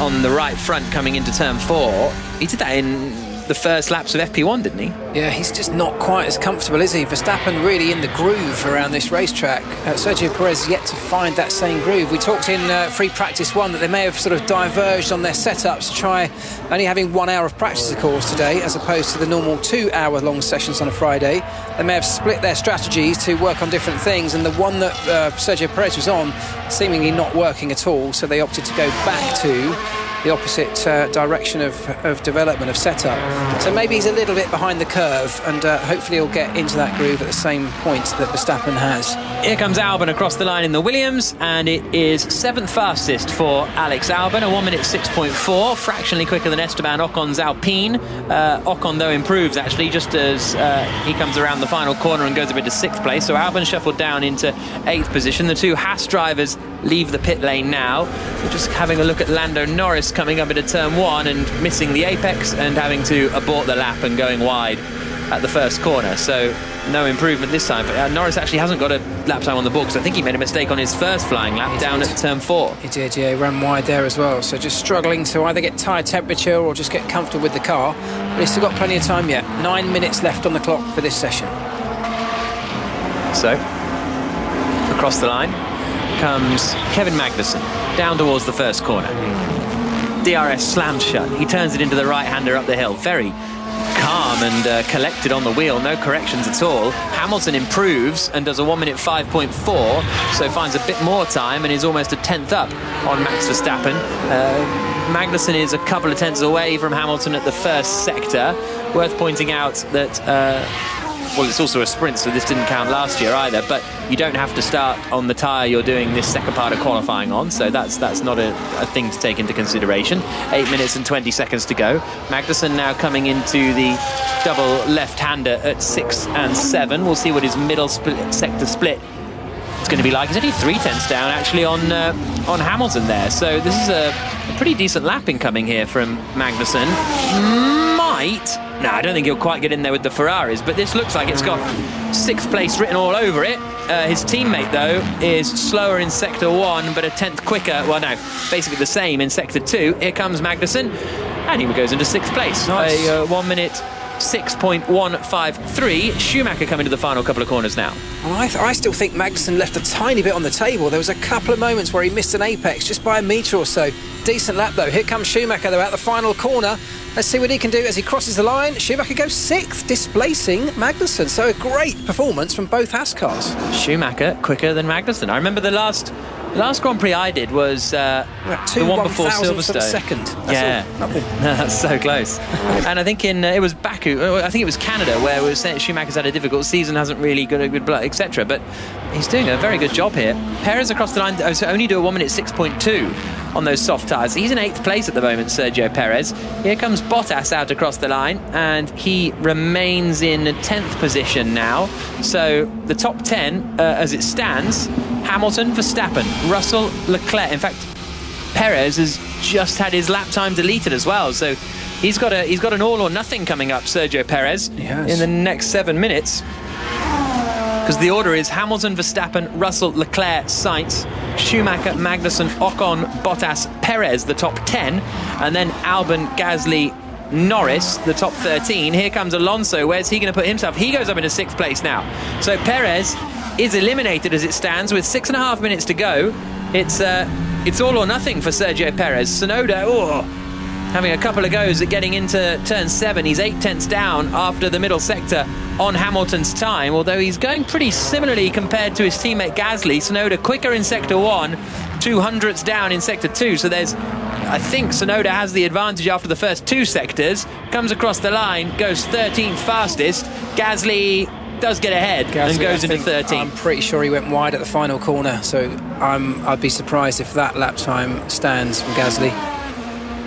on the right front coming into turn 4. He did that in the first laps of FP1, didn't he? Yeah, he's just not quite as comfortable, is he? Verstappen really in the groove around this racetrack. Sergio Perez yet to find that same groove. We talked in free practice 1 that they may have sort of diverged on their setups to try only having 1 hour of practice, of course, today, as opposed to the normal 2-hour-long sessions on a Friday. They may have split their strategies to work on different things, and the one that Sergio Perez was on seemingly not working at all, so they opted to go back to the opposite direction of development, of setup. So maybe he's a little bit behind the curve, and hopefully he'll get into that groove at the same point that Verstappen has. Here comes Albon across the line in the Williams, and it is 7th fastest for Alex Albon, a 1 minute 6.4, fractionally quicker than Esteban Ocon's Alpine. Ocon, though, improves actually just as he comes around the final corner and goes a bit to 6th place. So Albon shuffled down into 8th position. The 2 Haas drivers leave the pit lane now. We're just having a look at Lando Norris coming up into turn 1 and missing the apex and having to abort the lap and going wide at the first corner. So no improvement this time, but Norris actually hasn't got a lap time on the book, because I think he made a mistake on his first flying lap down at turn 4. He did, yeah, he ran wide there as well, so just struggling to either get tyre temperature or just get comfortable with the car. But he's still got plenty of time yet. 9 minutes left on the clock for this session. So across the line comes Kevin Magnussen down towards the first corner. DRS slams shut. He turns it into the right-hander up the hill. Very calm and collected on the wheel, no corrections at all. Hamilton improves and does a 1 minute 5.4, so finds a bit more time and is almost a 10th up on Max Verstappen. Magnussen is a couple of tenths away from Hamilton at the first sector. Worth pointing out that well, it's also a sprint, so this didn't count last year either, but you don't have to start on the tyre you're doing this second part of qualifying on, so that's not a thing to take into consideration. 8 minutes and 20 seconds to go. Magnussen now coming into the double left-hander at 6 and 7. We'll see what his middle sector split is going to be like. He's only 3 tenths down actually on Hamilton there, so this is a pretty decent lap incoming here from Magnussen. No, I don't think he'll quite get in there with the Ferraris, but this looks like it's got 6th place written all over it. His teammate, though, is slower in Sector 1, but a 10th quicker. Well, no, basically the same in Sector 2. Here comes Magnussen, and he goes into 6th place. Nice. A 1 minute 6.153. Schumacher coming to the final couple of corners now. Well, I still think Magnussen left a tiny bit on the table. There was a couple of moments where he missed an apex just by a metre or so. Decent lap, though. Here comes Schumacher, though, at the final corner. Let's see what he can do as he crosses the line. Schumacher goes 6th, displacing Magnussen. So a great performance from both Haas cars. Schumacher quicker than Magnussen. I remember the last Grand Prix I did was the one before Silverstone. Second. That's so close. And I think it was Baku. I think it was Canada, where we were saying Schumacher's had a difficult season, hasn't really got a good blood, etc. But he's doing a very good job here. Perez across the line, so only do a 1 minute 6.2 on those soft tyres. He's in 8th place at the moment, Sergio Perez. Here comes Bottas out across the line, and he remains in 10th position now. So the top 10, as it stands, Hamilton, Verstappen, Russell, Leclerc. In fact, Perez has just had his lap time deleted as well, so he's got an all or nothing coming up, Sergio Perez, in the next 7 minutes. Because the order is Hamilton, Verstappen, Russell, Leclerc, Sainz, Schumacher, Magnussen, Ocon, Bottas, Perez, the top 10, and then Albon, Gasly, Norris, the top 13. Here comes Alonso. Where's he going to put himself? He goes up into 6th place now. So Perez is eliminated as it stands with 6.5 minutes to go. It's all or nothing for Sergio Perez. Tsunoda, having a couple of goes at getting into turn 7. He's 8 tenths down after the middle sector on Hamilton's time, although he's going pretty similarly compared to his teammate Gasly. Tsunoda quicker in Sector 1, 200ths down in Sector 2, so I think Tsunoda has the advantage after the first 2 sectors, comes across the line, goes 13th fastest. Gasly does get ahead and goes into 13th. I'm pretty sure he went wide at the final corner, so I'd be surprised if that lap time stands from Gasly.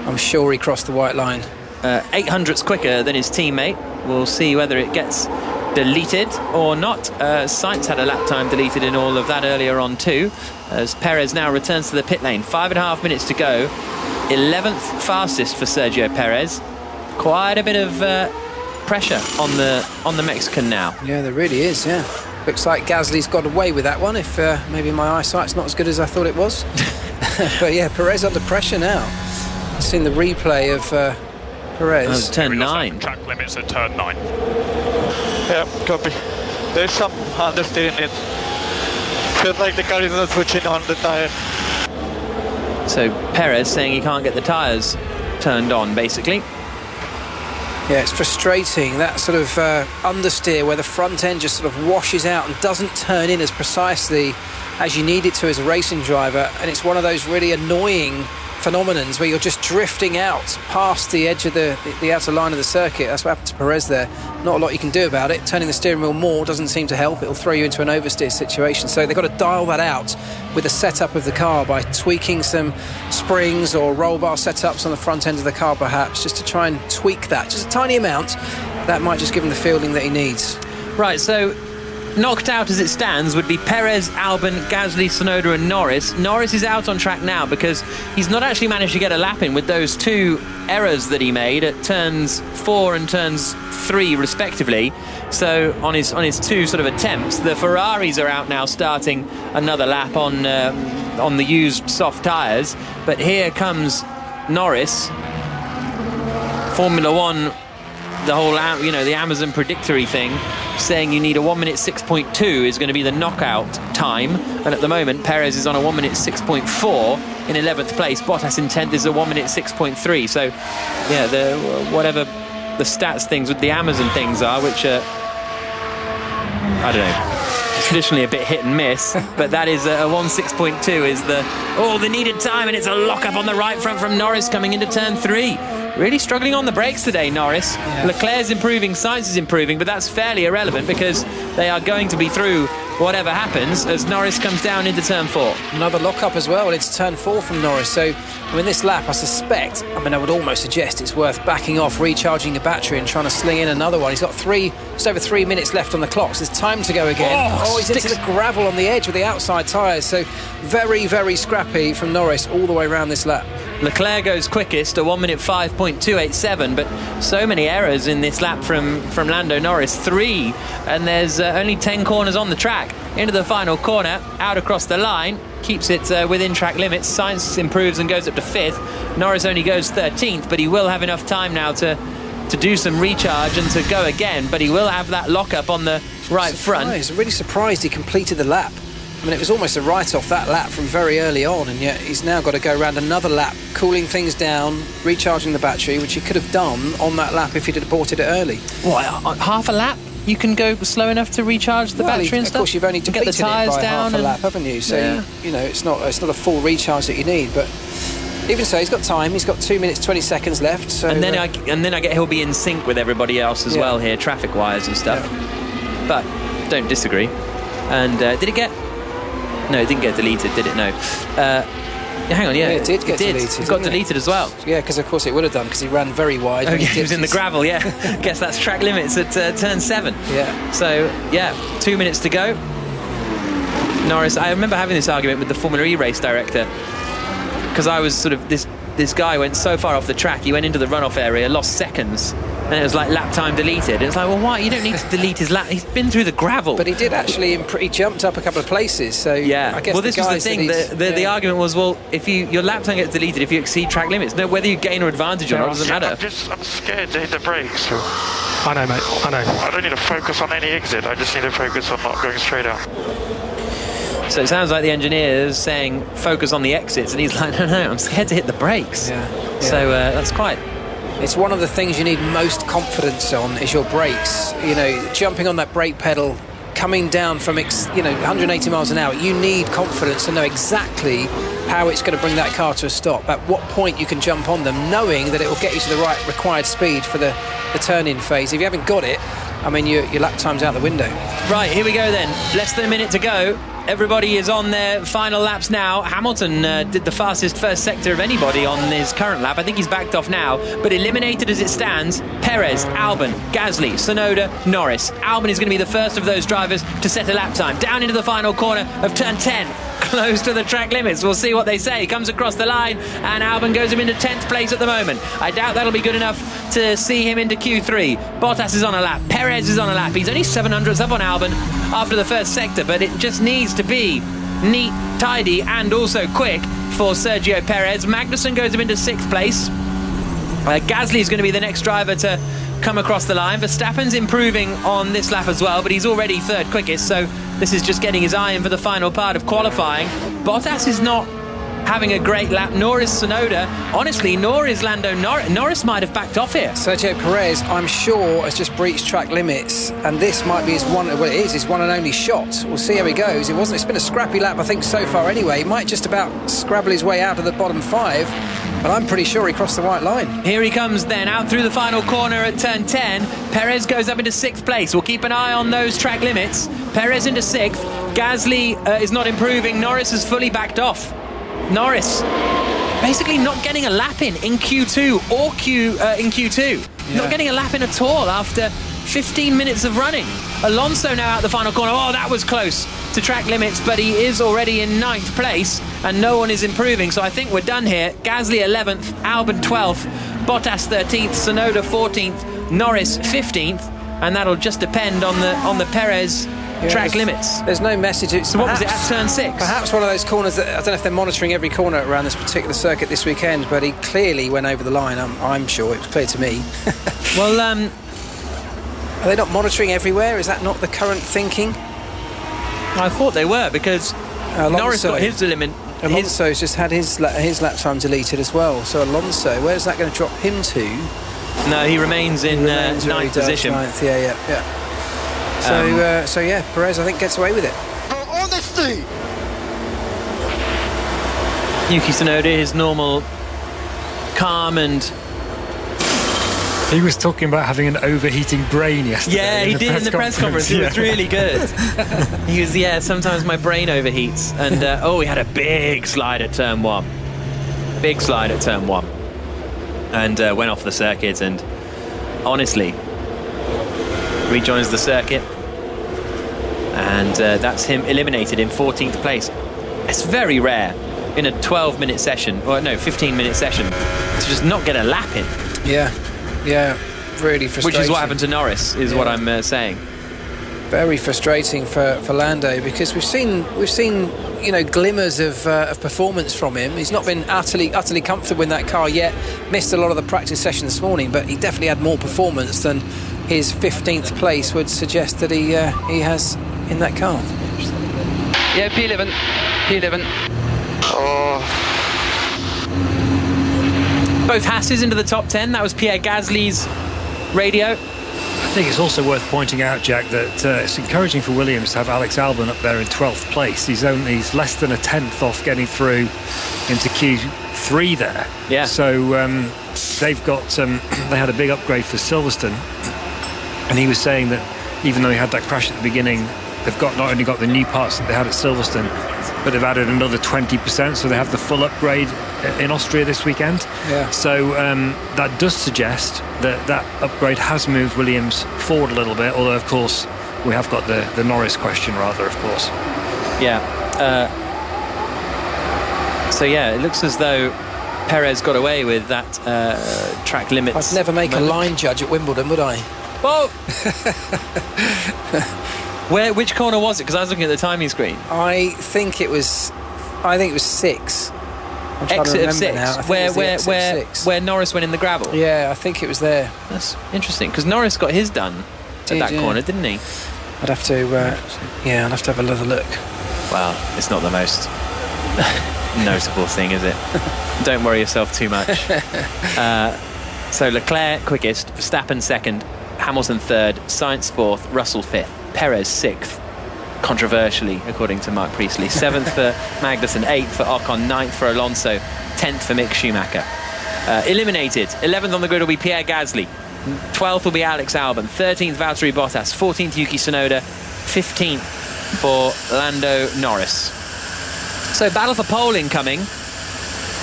I'm sure he crossed the white line. 800ths quicker than his teammate. We'll see whether it gets deleted or not. Sainz had a lap time deleted in all of that earlier on too, as Perez now returns to the pit lane. 5.5 minutes to go. 11th fastest for Sergio Perez. Quite a bit of pressure on the Mexican now. Yeah, there really is, yeah. Looks like Gasly's got away with that one, if maybe my eyesight's not as good as I thought it was. But yeah, Perez under pressure now. I've seen the replay of Perez. Turn 9. Track limits at turn 9. Yeah, copy. There's some understeering it. Feels like the car is not switching on the tyre. So Perez saying he can't get the tyres turned on, basically. Yeah, it's frustrating, that sort of understeer where the front end just sort of washes out and doesn't turn in as precisely as you need it to as a racing driver, and it's one of those really annoying phenomenons where you're just drifting out past the edge of the outer line of the circuit. That's what happened to Perez there. Not a lot you can do about it. Turning the steering wheel more doesn't seem to help. It'll throw you into an oversteer situation. So they've got to dial that out with the setup of the car by tweaking some springs or roll bar setups on the front end of the car perhaps, just to try and tweak that. Just a tiny amount. That might just give him the fielding that he needs. Right, so knocked out as it stands would be Perez, Albon, Gasly, Tsunoda and Norris. Norris is out on track now because he's not actually managed to get a lap in with those 2 errors that he made at turns 4 and turns 3 respectively. So on his 2 sort of attempts, the Ferraris are out now starting another lap on the used soft tyres. But here comes Norris. Formula One, the whole, the Amazon predictory thing, saying you need a 1 minute 6.2 is going to be the knockout time, and at the moment Perez is on a 1 minute 6.4 in 11th place. Bottas in 10th is a 1 minute 6.3. So yeah, whatever the stats things with the Amazon things are, which are, I don't know, traditionally a bit hit and miss, but that is a 1.6.2 is the needed time, and it's a lock up on the right front from Norris coming into turn 3. Really struggling on the brakes today, Norris. Yeah. Leclerc's improving, Sainz is improving, but that's fairly irrelevant because they are going to be through whatever happens as Norris comes down into turn 4. Another lock-up as well, and it's turn 4 from Norris. So, this lap, I would almost suggest it's worth backing off, recharging the battery and trying to sling in another one. He's got just over 3 minutes left on the clock, so there's time to go again. He's into the gravel on the edge with the outside tyres. So, very, very scrappy from Norris all the way around this lap. Leclerc goes quickest, a 1 minute 5.287, but so many errors in this lap from Lando Norris. 3, and there's only 10 corners on the track. Into the final corner, out across the line, keeps it within track limits. Sainz improves and goes up to 5th. Norris only goes 13th, but he will have enough time now to do some recharge and to go again, but he will have that lock-up on the right front. I'm really surprised he completed the lap. It was almost a write-off, that lap from very early on, and yet he's now got to go around another lap, cooling things down, recharging the battery, which he could have done on that lap if he'd have bought it early. What, half a lap? You can go slow enough to recharge the battery and stuff? Of course, you've only depleted it by half a lap, haven't you? So, it's not a full recharge that you need, but even so, he's got time. He's got 2 minutes 20 seconds left. So, and then I get he'll be in sync with everybody else as well here, traffic wires and stuff. Yeah. But don't disagree. And did it get? No, it didn't get deleted, did it? No. Hang on, it did get deleted. It got deleted as well. Yeah, because of course it would have done, because he ran very wide. Oh, yeah, he was in the gravel, yeah. Guess that's track limits at turn 7. Yeah. So, 2 minutes to go. Norris, I remember having this argument with the Formula E race director, because I was sort of, this guy went so far off the track, he went into the runoff area, lost seconds, and it was like lap time deleted. It's like, well, why? You don't need to delete his lap. He's been through the gravel. But he did actually, he jumped up a couple of places. So yeah. I guess this was the thing. The argument was, well, if your lap time gets deleted if you exceed track limits, no, whether you gain or advantage or not, doesn't matter. I'm scared to hit the brakes. I know, mate. I know. I don't need to focus on any exit. I just need to focus on not going straight out. So it sounds like the engineer is saying focus on the exits, and he's like, no, I'm scared to hit the brakes. Yeah. So that's quite. It's one of the things you need most confidence on is your brakes. Jumping on that brake pedal, coming down from 180 miles an hour, you need confidence to know exactly how it's going to bring that car to a stop, at what point you can jump on them, knowing that it will get you to the right required speed for the turn-in phase. If you haven't got it, your lap time's out the window. Right, here we go then. Less than a minute to go. Everybody is on their final laps now. Hamilton did the fastest first sector of anybody on his current lap. I think he's backed off now, but eliminated as it stands, Perez, Albon, Gasly, Tsunoda, Norris. Albon is going to be the first of those drivers to set a lap time. Down into the final corner of turn 10. close to the track limits. We'll see what they say. He comes across the line, and Albon goes him into 10th place at the moment. I doubt that'll be good enough to see him into Q3. Bottas is on a lap. Perez is on a lap. He's only 700ths up on Albon after the first sector, but it just needs to be neat, tidy, and also quick for Sergio Perez. Magnussen goes him into 6th place. Gasly is going to be the next driver to come across the line. Verstappen's improving on this lap as well, but he's already 3rd quickest, so this is just getting his eye in for the final part of qualifying. Bottas is not having a great lap, nor is Tsunoda. Honestly, nor is Lando Norris. Norris might have backed off here. Sergio Perez, I'm sure, has just breached track limits, and this might be his one, well, it is his one and only shot. We'll see how he goes. It's been a scrappy lap, I think, so far anyway. He might just about scrabble his way out of the bottom 5, but I'm pretty sure he crossed the white line. Here he comes then, out through the final corner at turn 10. Perez goes up into 6th place. We'll keep an eye on those track limits. Perez into 6th. Gasly is not improving. Norris has fully backed off. Norris basically not getting a lap in Q2 or in Q2. Yeah. Not getting a lap in at all after 15 minutes of running. Alonso now out the final corner. Oh, that was close to track limits, but he is already in 9th place and no one is improving. So I think we're done here. Gasly 11th, Albon 12th, Bottas 13th, Tsunoda 14th, Norris 15th, and that'll just depend on the Perez track limits. There's no message. So what was it at turn 6? Perhaps one of those corners that I don't know if they're monitoring every corner around this particular circuit this weekend, but he clearly went over the line. I'm sure it was clear to me. Well, are they not monitoring everywhere? Is that not the current thinking? I thought they were, because Norris got his limit. Alonso's just had his lap time deleted as well. So Alonso, where's that going to drop him to? No, he remains in 9th position. 9th, yeah. So yeah, Perez I think gets away with it. Honesty. Yuki Tsunoda, his normal calm, and he was talking about having an overheating brain yesterday. Yeah, he did in the press conference. It was really good. He was, sometimes my brain overheats. And he had a big slide at turn 1. Big slide at turn 1. And went off the circuit, and honestly rejoins the circuit, and that's him eliminated in 14th place. It's very rare in a 12-minute session, or no, 15-minute session, to just not get a lap in. Yeah, really frustrating. Which is what happened to Norris, is what I'm saying. Very frustrating for Lando, because we've seen glimmers of performance from him. He's not been utterly comfortable in that car yet. Missed a lot of the practice session this morning, but he definitely had more performance than his 15th place would suggest that he has in that car. Yeah, P11. Both Hasses into the top 10. That was Pierre Gasly's radio. I think it's also worth pointing out, Jack, that it's encouraging for Williams to have Alex Albon up there in 12th place. He's less than a 10th off getting through into Q3 there. Yeah. So they've got they had a big upgrade for Silverstone, and he was saying that even though he had that crash at the beginning, they've not only got the new parts that they had at Silverstone, but they've added another 20%, so they have the full upgrade in Austria this weekend. Yeah. So that does suggest that upgrade has moved Williams forward a little bit, although of course we have got the Norris question rather, of course. Yeah. So yeah, it looks as though Perez got away with that track limits. I'd never make a line judge at Wimbledon, would I? Whoa! Which corner was it? Because I was looking at the timing screen. I think it was 6. I'm trying Exit to of 6. now. Where Norris went in the gravel. Yeah, I think it was there. That's interesting, because Norris got his done at that corner, didn't he? I'd have to have another look. Well, it's not the most notable thing, is it? Don't worry yourself too much. So Leclerc quickest, Verstappen second, Hamilton third, Sainz fourth, Russell fifth, Perez sixth, controversially according to Mark Priestley, 7th for Magnussen, 8th for Ocon, 9th for Alonso, 10th for Mick Schumacher. Eliminated, 11th on the grid will be Pierre Gasly, 12th will be Alex Albon, 13th Valtteri Bottas, 14th Yuki Tsunoda, 15th for Lando Norris. So battle for pole incoming.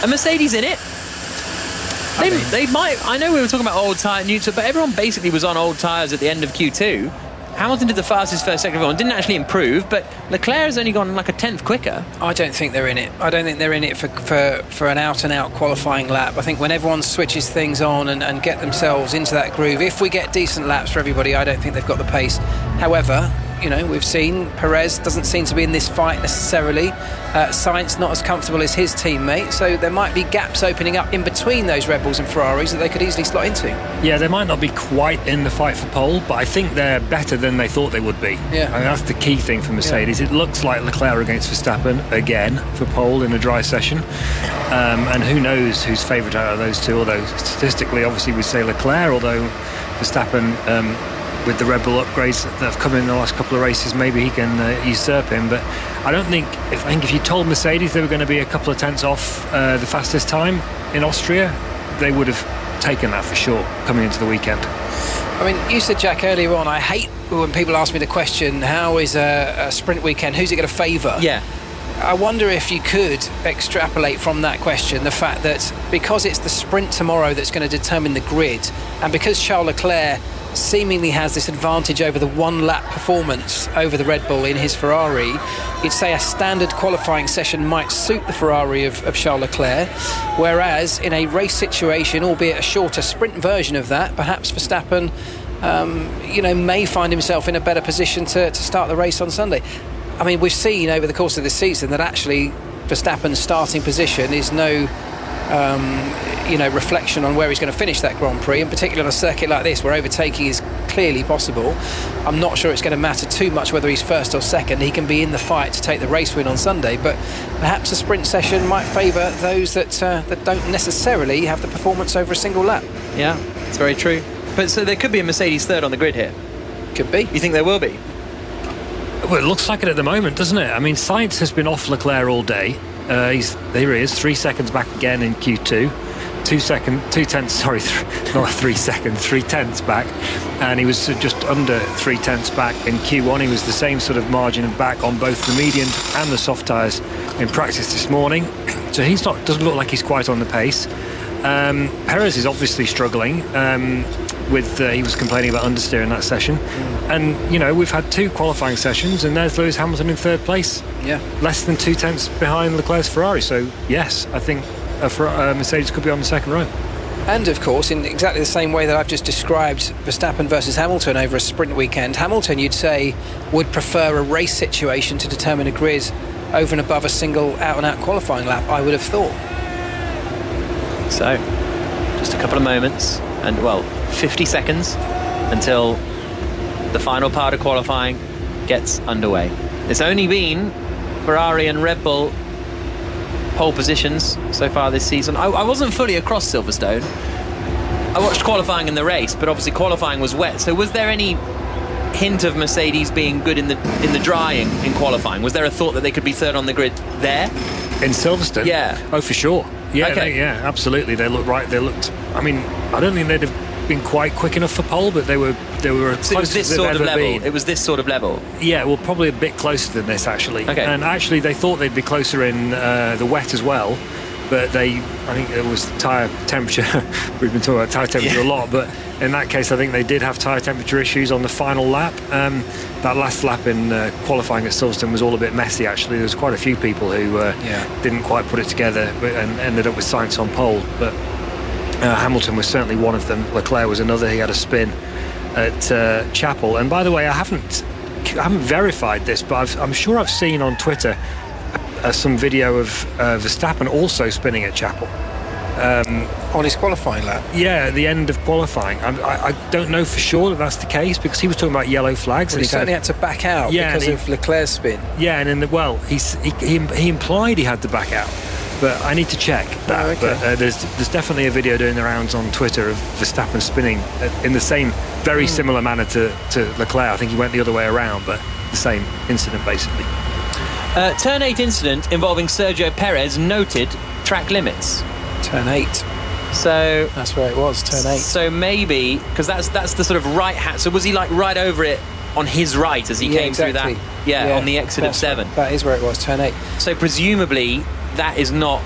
A Mercedes in it. They might. I know we were talking about old tyre neutral, but everyone basically was on old tyres at the end of Q2. Hamilton did the fastest first sector of all and didn't actually improve, but Leclerc has only gone like a tenth quicker. I don't think they're in it. I don't think they're in it for an out-and-out qualifying lap. I think when everyone switches things on and get themselves into that groove, if we get decent laps for everybody, I don't think they've got the pace. However, you know, we've seen Perez doesn't seem to be in this fight necessarily. Sainz not as comfortable as his teammate, so there might be gaps opening up in between those Red Bulls and Ferraris that they could easily slot into. Yeah, they might not be quite in the fight for pole, but I think they're better than they thought they would be. Yeah. I mean, that's the key thing for Mercedes. It looks like Leclerc against Verstappen again for pole in a dry session. And who knows who's favourite out of those two, although statistically, obviously, we say Leclerc, although Verstappen... with the Red Bull upgrades that have come in the last couple of races, maybe he can usurp him. But I don't think... I think if you told Mercedes they were going to be a couple of tenths off the fastest time in Austria, they would have taken that for sure coming into the weekend. I mean, you said, Jack, earlier on, I hate when people ask me the question, how is a sprint weekend, who's it going to favour? Yeah. I wonder if you could extrapolate from that question the fact that because it's the sprint tomorrow that's going to determine the grid, and because Charles Leclerc seemingly has this advantage over the one-lap performance over the Red Bull in his Ferrari, you'd say a standard qualifying session might suit the Ferrari of Charles Leclerc, whereas in a race situation, albeit a shorter sprint version of that, perhaps Verstappen may find himself in a better position to start the race on Sunday. I mean, we've seen over the course of this season that actually Verstappen's starting position is no reflection on where he's going to finish that Grand Prix, and particularly on a circuit like this where overtaking is clearly possible. I'm not sure it's going to matter too much whether he's first or second. He can be in the fight to take the race win on Sunday, but perhaps a sprint session might favour those that don't necessarily have the performance over a single lap. Yeah, it's very true. But so there could be a Mercedes third on the grid here. Could be. You think there will be? Well, it looks like it at the moment, doesn't it? I mean, Sainz has been off Leclerc all day. There he is, 3 seconds back again in Q2. 3 tenths back, and he was just under 3 tenths back in Q1. He was the same sort of margin back on both the medium and the soft tyres in practice this morning, so doesn't look like he's quite on the pace. Perez is obviously struggling he was complaining about understeer in that session, and we've had 2 qualifying sessions, and there's Lewis Hamilton in 3rd place, less than 2 tenths behind Leclerc's Ferrari. So yes, I think Mercedes could be on the second row. And of course, in exactly the same way that I've just described Verstappen versus Hamilton over a sprint weekend, Hamilton, you'd say, would prefer a race situation to determine a grid over and above a single out-and-out qualifying lap, I would have thought. So, just a couple of moments, and 50 seconds until the final part of qualifying gets underway. It's only been Ferrari and Red Bull pole positions so far this season. I wasn't fully across Silverstone. I watched qualifying in the race, but obviously qualifying was wet. So was there any hint of Mercedes being good in the drying in qualifying? Was there a thought that they could be third on the grid there? In Silverstone? Yeah. Oh, for sure. Yeah, okay. Absolutely. They looked right. I mean, I don't think they'd have been quite quick enough for pole, but they were so it was this sort of level. It was this sort of level. Yeah, well, probably a bit closer than this actually. Okay. And actually, they thought they'd be closer in the wet as well, but I think it was tyre temperature. We've been talking about tyre temperature a lot, but in that case, I think they did have tyre temperature issues on the final lap. That last lap in qualifying at Silverstone was all a bit messy actually. There was quite a few people who didn't quite put it together and ended up with Sainz on pole, but Hamilton was certainly one of them. Leclerc was another. He had a spin at Chapel, and by the way, I haven't verified this, but I'm sure I've seen on Twitter some video of Verstappen also spinning at Chapel on his qualifying lap. Yeah, at the end of qualifying. I don't know for sure that that's the case, because he was talking about yellow flags. Well, he certainly had to back out because of Leclerc's spin. Yeah, and he implied he had to back out, but I need to check that. Oh, okay. But there's definitely a video doing the rounds on Twitter of Verstappen spinning in the same, very similar manner to Leclerc. I think he went the other way around, but the same incident basically. Turn 8 incident involving Sergio Perez noted track limits. Turn 8. So that's where it was, turn 8. So maybe, because that's the sort of right hat. So was he like right over it on his right as he came through that? Yeah, on the exit of 7. Right. That is where it was, turn 8. So presumably that is not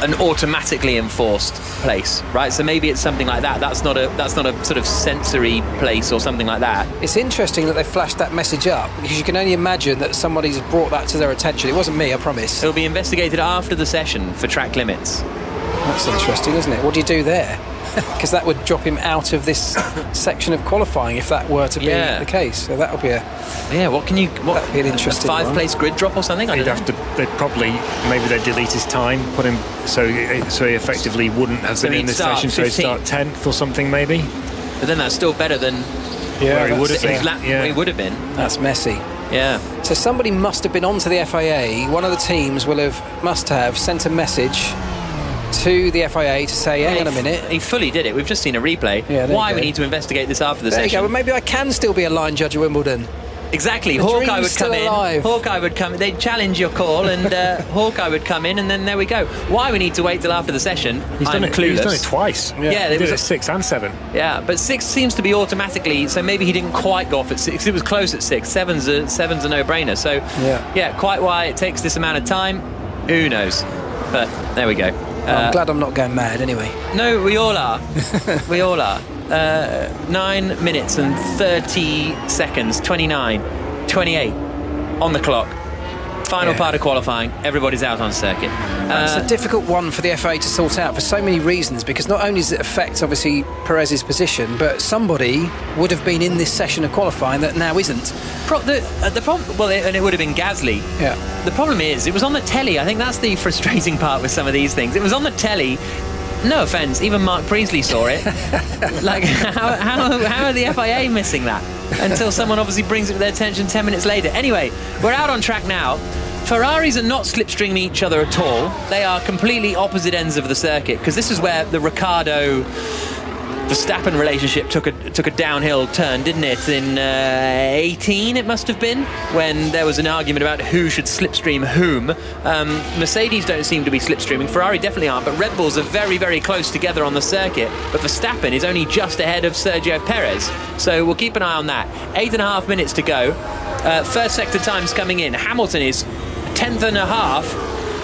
an automatically enforced place, right? So maybe it's something like that. That's not a sort of sensory place or something like that. It's interesting that they flashed that message up, because you can only imagine that somebody's brought that to their attention. It wasn't me, I promise. It'll be investigated after the session for track limits. That's interesting, isn't it? What do you do there? Because that would drop him out of this section of qualifying if that were to be the case. So that would be that'd be an interesting five-place grid drop or something. They'd delete his time, put him so he effectively wouldn't have been in this session. 15th. So he'd start 10th or something maybe. But then that's still better than where he would have been. Where he would have been. That's messy. Yeah. So somebody must have been onto the FIA. One of the teams must have sent a message to the FIA to say, hang on a minute. He fully did it. We've just seen a replay. Why we need to investigate this after the session. There you go. Well, maybe I can still be a line judge at Wimbledon. Exactly. Hawkeye would come in. Hawkeye would come. They'd challenge your call, and Hawkeye would come in, and then there we go. Why we need to wait till after the session? He's done it twice. Yeah, he did it 6 and 7. Yeah, but 6 seems to be automatically. So maybe he didn't quite go off at 6. It was close at 6. 7's a no-brainer. So yeah, quite why it takes this amount of time, who knows? But there we go. I'm glad I'm not going mad anyway. No, we all are. We all are. 9 minutes and 30 seconds, 29, 28 on the clock. Final part of qualifying, everybody's out on circuit. It's a difficult one for the FA to sort out for so many reasons, because not only does it affect, obviously, Perez's position, but somebody would have been in this session of qualifying that now isn't. The problem, and it would have been Gasly. Yeah. The problem is, it was on the telly. I think that's the frustrating part with some of these things. It was on the telly. No offence, even Mark Priestley saw it. Like, how are the FIA missing that? Until someone obviously brings it to their attention 10 minutes later. Anyway, we're out on track now. Ferraris are not slipstreaming each other at all. They are completely opposite ends of the circuit, because this is where the Ricciardo-Verstappen relationship took a downhill turn, didn't it? In 18, it must have been, when there was an argument about who should slipstream whom. Mercedes don't seem to be slipstreaming. Ferrari definitely aren't, but Red Bulls are very, very close together on the circuit. But Verstappen is only just ahead of Sergio Perez. So we'll keep an eye on that. 8.5 minutes to go. First sector times coming in. Hamilton is 10th and a half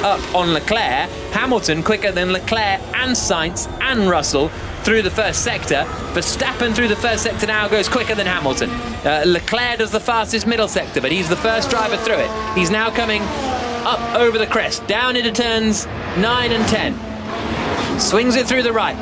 up on Leclerc. Hamilton quicker than Leclerc and Sainz and Russell through the first sector. Verstappen through the first sector now goes quicker than Hamilton. Leclerc does the fastest middle sector, but he's the first driver through it. He's now coming up over the crest, down into turns 9 and 10. Swings it through the right.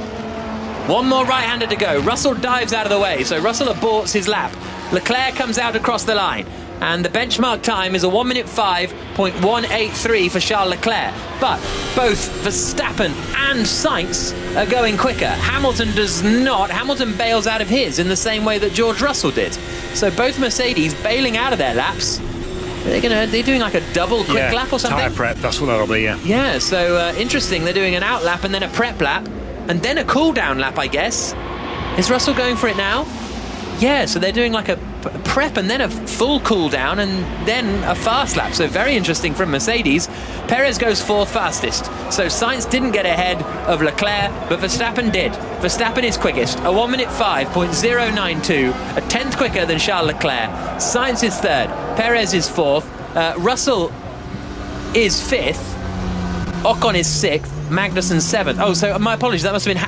One more right-hander to go. Russell dives out of the way, so Russell aborts his lap. Leclerc comes out across the line, and the benchmark time is a 1 minute 5.183 for Charles Leclerc. But both Verstappen and Sainz are going quicker. Hamilton does not. Hamilton bails out of his in the same way that George Russell did. So both Mercedes bailing out of their laps. They're doing like a double quick lap or something. Tyre prep, that's what that'll be, Yeah, so interesting. They're doing an out lap and then a prep lap and then a cool down lap, I guess. Is Russell going for it now? Yeah, so they're doing like a prep and then a full cool down and then a fast lap. So very interesting from Mercedes. Perez goes 4th fastest. So Sainz didn't get ahead of Leclerc, but Verstappen did. Verstappen is quickest. A 1 minute 5.092. A 10th quicker than Charles Leclerc. Sainz is 3rd. Perez is 4th. Russell is 5th. Ocon is 6th. Magnussen 7th. Oh, so my apologies. That must have been...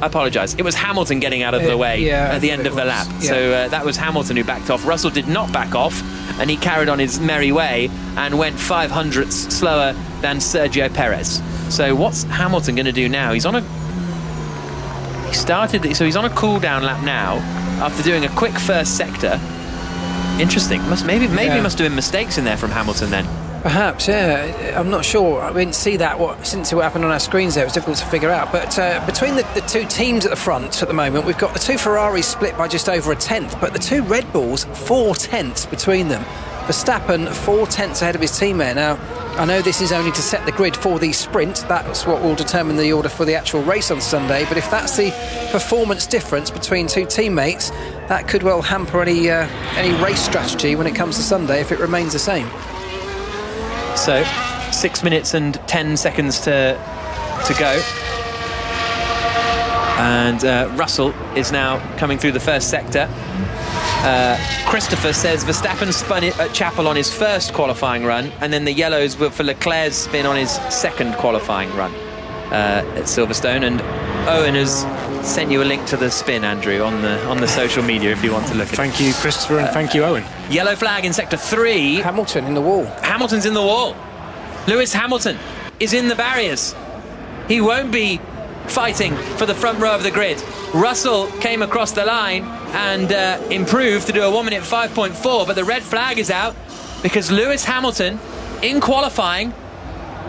I apologise. It was Hamilton getting out of the way at the end of the lap. Yeah. So that was Hamilton who backed off. Russell did not back off, and he carried on his merry way and went 0.05 slower than Sergio Perez. So what's Hamilton going to do now? He's on a cool down lap now after doing a quick first sector. Interesting. Maybe must have been mistakes in there from Hamilton then. Perhaps, yeah. I'm not sure. I didn't see that. Since what happened on our screens there, it was difficult to figure out. But between the two teams at the front at the moment, we've got the two Ferraris split by just over a 10th, but the two Red Bulls, 4 tenths between them. Verstappen 4 tenths ahead of his teammate. Now, I know this is only to set the grid for the sprint. That's what will determine the order for the actual race on Sunday. But if that's the performance difference between two teammates, that could well hamper any race strategy when it comes to Sunday if it remains the same. So 6 minutes and 10 seconds to go, and Russell is now coming through the first sector. Christopher says Verstappen spun it at Chapel on his first qualifying run, and then the yellows were for Leclerc's spin on his second qualifying run. at Silverstone, and Owen has sent you a link to the spin, Andrew, on the social media if you want to look at it. Thank you, Christopher, and thank you, Owen. Yellow flag in sector 3. Hamilton in the wall. Hamilton's in the wall. Lewis Hamilton is in the barriers. He won't be fighting for the front row of the grid. Russell came across the line and improved to do a 1 minute 5.4, but the red flag is out because Lewis Hamilton, in qualifying,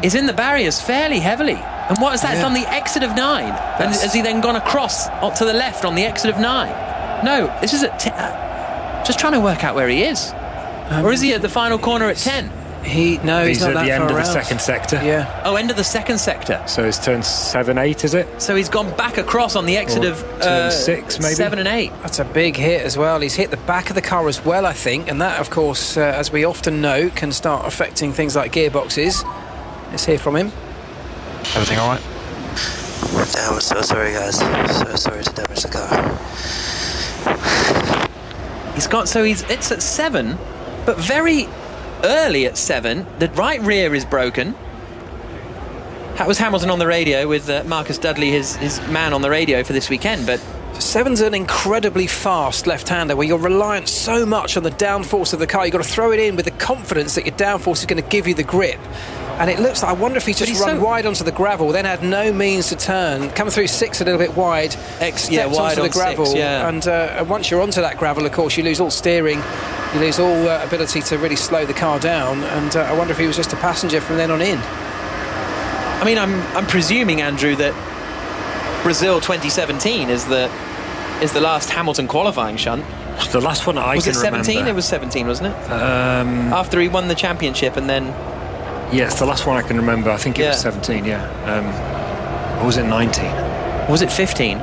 is in the barriers fairly heavily. And what is that? It's on the exit of 9. And has he then gone across to the left on the exit of 9? No, this is at just trying to work out where he is. Or is he at the final corner at 10? He's not at that the end far of the out. second sector. Yeah. Oh, end of the second sector. So it's turn 7, 8, is it? So he's gone back across on the exit Or of turn 6, maybe? 7 and 8. That's a big hit as well. He's hit the back of the car as well, I think, and that, of course, as we often know, can start affecting things like gearboxes. Let's hear from him. Everything all right? Yeah, I'm so sorry, guys. So sorry to damage the car. It's at 7, but very early at 7. The right rear is broken. That was Hamilton on the radio with Marcus Dudley, his man on the radio for this weekend. But 7's an incredibly fast left-hander where you're reliant so much on the downforce of the car. You've got to throw it in with the confidence that your downforce is going to give you the grip. And it looks like, I wonder if he just run wide onto the gravel, then had no means to turn, come through 6 a little bit wide, stepped wide onto the gravel, 6, and once you're onto that gravel, of course, you lose all steering, you lose all ability to really slow the car down, and I wonder if he was just a passenger from then on in. I mean, I'm presuming, Andrew, that Brazil 2017 is the last Hamilton qualifying shunt. The last one I can remember. Was it 17? It was 17, wasn't it? After he won the championship and then... Yes, the last one I can remember. I think it was 17, or was it 19? Was it 15?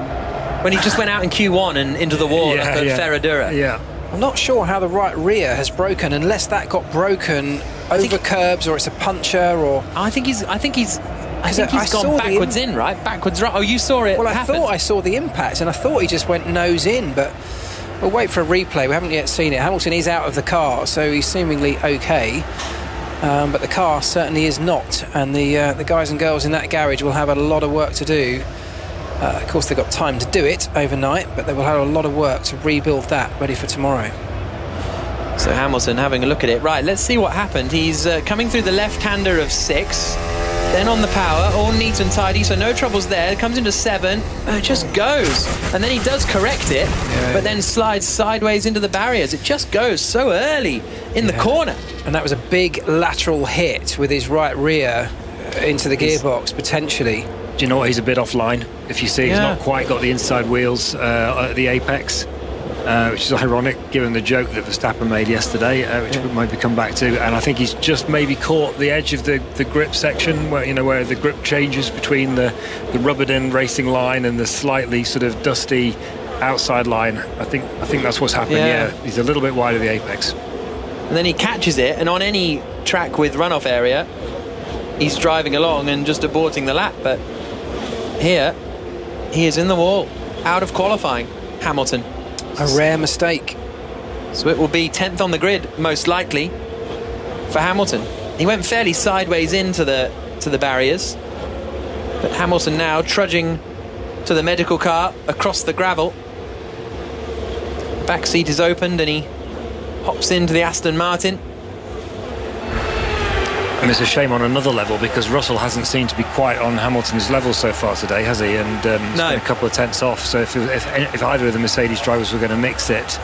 When he just went out in Q1 and into the wall at Ferradura. Yeah. I'm not sure how the right rear has broken, unless that got broken over curbs, or it's a puncture, or... I think he's gone backwards in, right? Backwards right. Oh, you saw it. Well, I happen. thought I saw the impact, and I thought he just went nose in, but we'll wait for a replay. We haven't yet seen it. Hamilton is out of the car, so he's seemingly okay. But the car certainly is not, and the guys and girls in that garage will have a lot of work to do. Of course, they've got time to do it overnight, but they will have a lot of work to rebuild that, ready for tomorrow. So Hamilton having a look at it. Right, let's see what happened. He's coming through the left-hander of 6, then on the power, all neat and tidy, so no troubles there. Comes into 7, it just goes. And then he does correct it, but then slides sideways into the barriers. It just goes so early in the corner. And that was a big lateral hit with his right rear into the gearbox, potentially. Do you know what? He's a bit offline. If you see, he's not quite got the inside wheels at the apex, which is ironic given the joke that Verstappen made yesterday, which we maybe come back to. And I think he's just maybe caught the edge of the grip section, where the grip changes between the rubbered-in racing line and the slightly sort of dusty outside line. I think that's what's happened. Yeah, he's a little bit wide of the apex. And then he catches it, and on any track with runoff area, he's driving along and just aborting the lap. But here, he is in the wall, out of qualifying, Hamilton. A rare mistake. So it will be 10th on the grid, most likely, for Hamilton. He went fairly sideways into the barriers. But Hamilton now trudging to the medical car across the gravel. The back seat is opened and he hops into the Aston Martin. And it's a shame on another level because Russell hasn't seemed to be quite on Hamilton's level so far today, has he? And he's been a couple of tenths off. So if either of the Mercedes drivers were going to mix it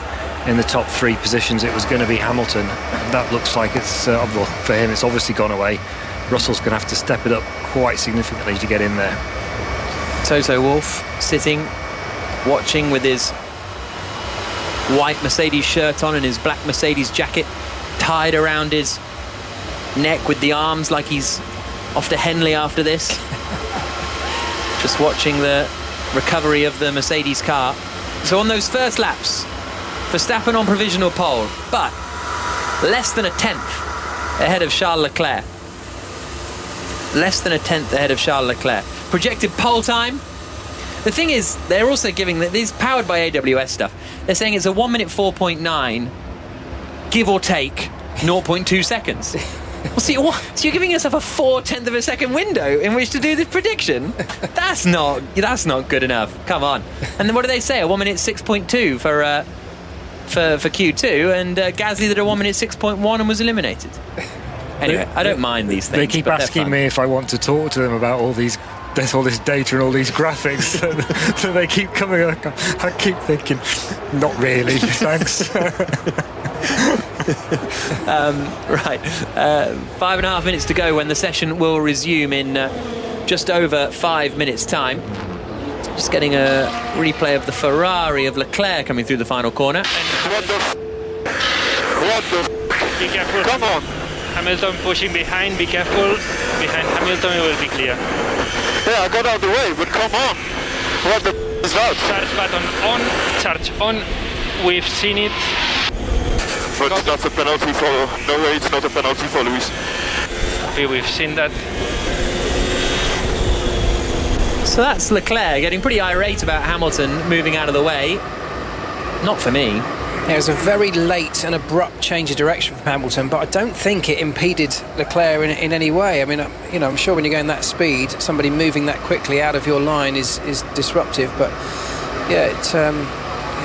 in the top 3 positions, it was going to be Hamilton. And that looks like it's, well, for him, it's obviously gone away. Russell's going to have to step it up quite significantly to get in there. Toto Wolff sitting, watching with his white Mercedes shirt on and his black Mercedes jacket tied around his neck with the arms like he's off to Henley after this. Just watching the recovery of the Mercedes car. So on those first laps, Verstappen on provisional pole, but less than a tenth ahead of Charles Leclerc. Less than a tenth ahead of Charles Leclerc. Projected pole time. The thing is, they're also giving that this powered by AWS stuff. They're saying it's a 1 minute 4.9, give or take 0.2 seconds. Well, see, what? So you're giving yourself a 0.4 of a second window in which to do this prediction? That's not good enough. Come on. And then what do they say? A 1 minute 6.2 for Q2, and Gasly did a 1 minute 6.1 and was eliminated. Anyway, I don't mind these things. They keep asking me if I want to talk to them about all this data and all these graphics. So they keep coming. I keep thinking, not really, thanks. Right, 5.5 minutes to go when the session will resume in just over 5 minutes' time. Just getting a replay of the Ferrari of Leclerc coming through the final corner. What the Be careful. Come on. Hamilton pushing behind, be careful. Behind Hamilton it will be clear. Yeah, I got out of the way, but come on. What the is that? Charge button on, charge on. We've seen it. But that's a penalty for... No way, it's not a penalty for Lewis. We've seen that. So that's Leclerc getting pretty irate about Hamilton moving out of the way. Not for me. It was a very late and abrupt change of direction from Hamilton, but I don't think it impeded Leclerc in any way. I mean, I'm sure when you're going that speed, somebody moving that quickly out of your line is disruptive, but yeah,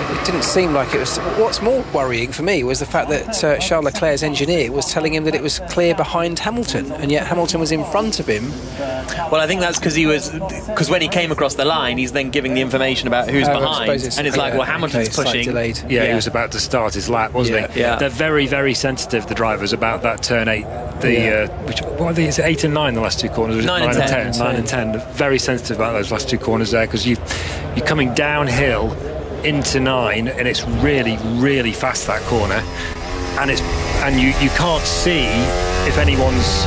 it didn't seem like it was. What's more worrying for me was the fact that Charles Leclerc's engineer was telling him that it was clear behind Hamilton, and yet Hamilton was in front of him. Well, I think that's because when he came across the line, he's then giving the information about who's behind, and it's like, well, Hamilton's pushing. Delayed. Yeah, he was about to start his lap, wasn't he? Yeah. They're very, very sensitive, the drivers, about that turn 8. Is it 8 and 9, the last two corners? Or is 9 and 10. 9 and 10. They're very sensitive about those last two corners there, because you're coming downhill into 9, and it's really, really fast, that corner, and you can't see if anyone's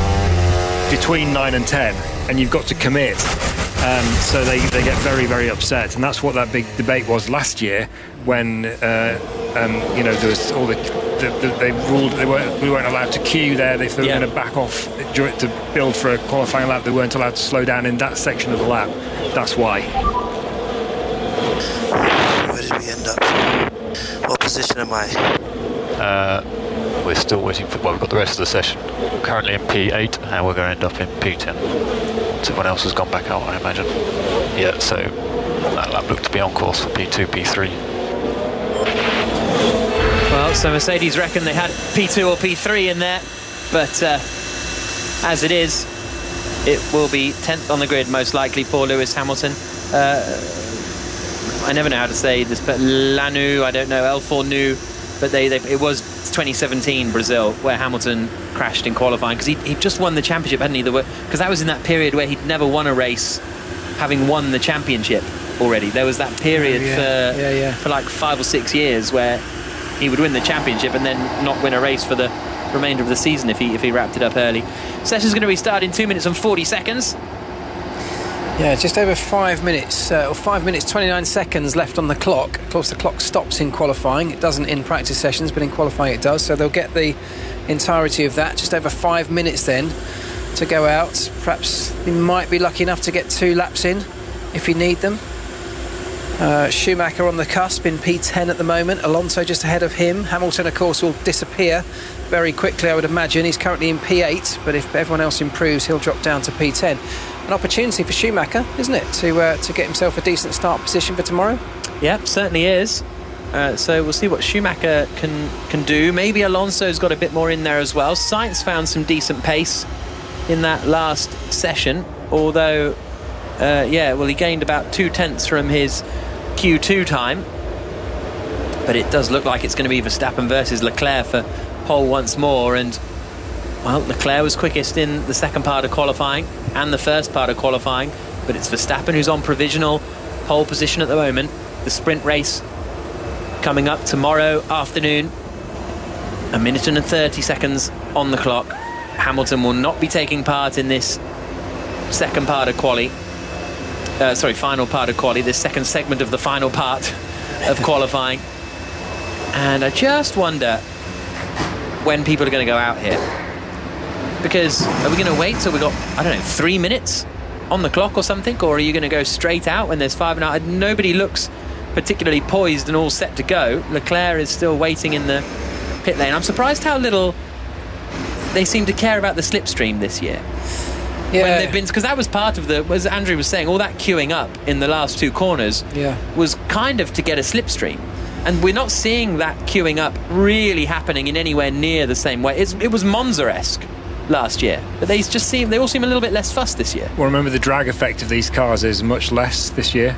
between 9 and 10, and you've got to commit. So they get very, very upset, and that's what that big debate was last year when there was all they ruled we weren't allowed to queue there. If they were going to back off to build for a qualifying lap, they weren't allowed to slow down in that section of the lap. That's why. Where did we end up? What position am I? We're still waiting for... Well, we've got the rest of the session. We're currently in P8, and we're going to end up in P10. So everyone else has gone back out, I imagine. Yeah, so that lap looked to be on course for P2, P3. Well, so Mercedes reckon they had P2 or P3 in there, but as it is, it will be 10th on the grid, most likely, for Lewis Hamilton. I never know how to say this, but Lanu, I don't know, L4Nu, but it was 2017 Brazil where Hamilton crashed in qualifying, because he just won the championship, hadn't he? Because that was in that period where he'd never won a race having won the championship already. There was that period for like 5 or 6 years where he would win the championship and then not win a race for the remainder of the season if he wrapped it up early. Session's going to restart in 2 minutes and 40 seconds. Yeah, just over 5 minutes, or 5 minutes 29 seconds left on the clock. Of course, the clock stops in qualifying. It doesn't in practice sessions, but in qualifying it does. So they'll get the entirety of that. Just over 5 minutes then to go out. Perhaps he might be lucky enough to get 2 laps in if you need them. Schumacher on the cusp in P10 at the moment. Alonso just ahead of him. Hamilton, of course, will disappear very quickly, I would imagine. He's currently in P8, but if everyone else improves, he'll drop down to P10. An opportunity for Schumacher, isn't it, to get himself a decent start position for tomorrow? Yeah, certainly is. So we'll see what Schumacher can do. Maybe Alonso's got a bit more in there as well. Sainz found some decent pace in that last session, although, he gained about 0.2 from his Q2 time. But it does look like it's going to be Verstappen versus Leclerc for pole once more, and well, Leclerc was quickest in the second part of qualifying and the first part of qualifying, but it's Verstappen who's on provisional pole position at the moment. The sprint race coming up tomorrow afternoon. 1 minute and 30 seconds on the clock. Hamilton will not be taking part in this second part of final part of quali, this second segment of the final part of qualifying. And I just wonder when people are going to go out here. Because are we going to wait till we got, 3 minutes on the clock or something? Or are you going to go straight out when there's 5.5? Nobody looks particularly poised and all set to go. Leclerc is still waiting in the pit lane. I'm surprised how little they seem to care about the slipstream this year. Yeah. When they've been, because that was part of the, as Andrew was saying, all that queuing up in the last 2 corners was kind of to get a slipstream. And we're not seeing that queuing up really happening in anywhere near the same way. It was Monza-esque last year, but they all seem a little bit less fussed this year. Well, remember, the drag effect of these cars is much less this year.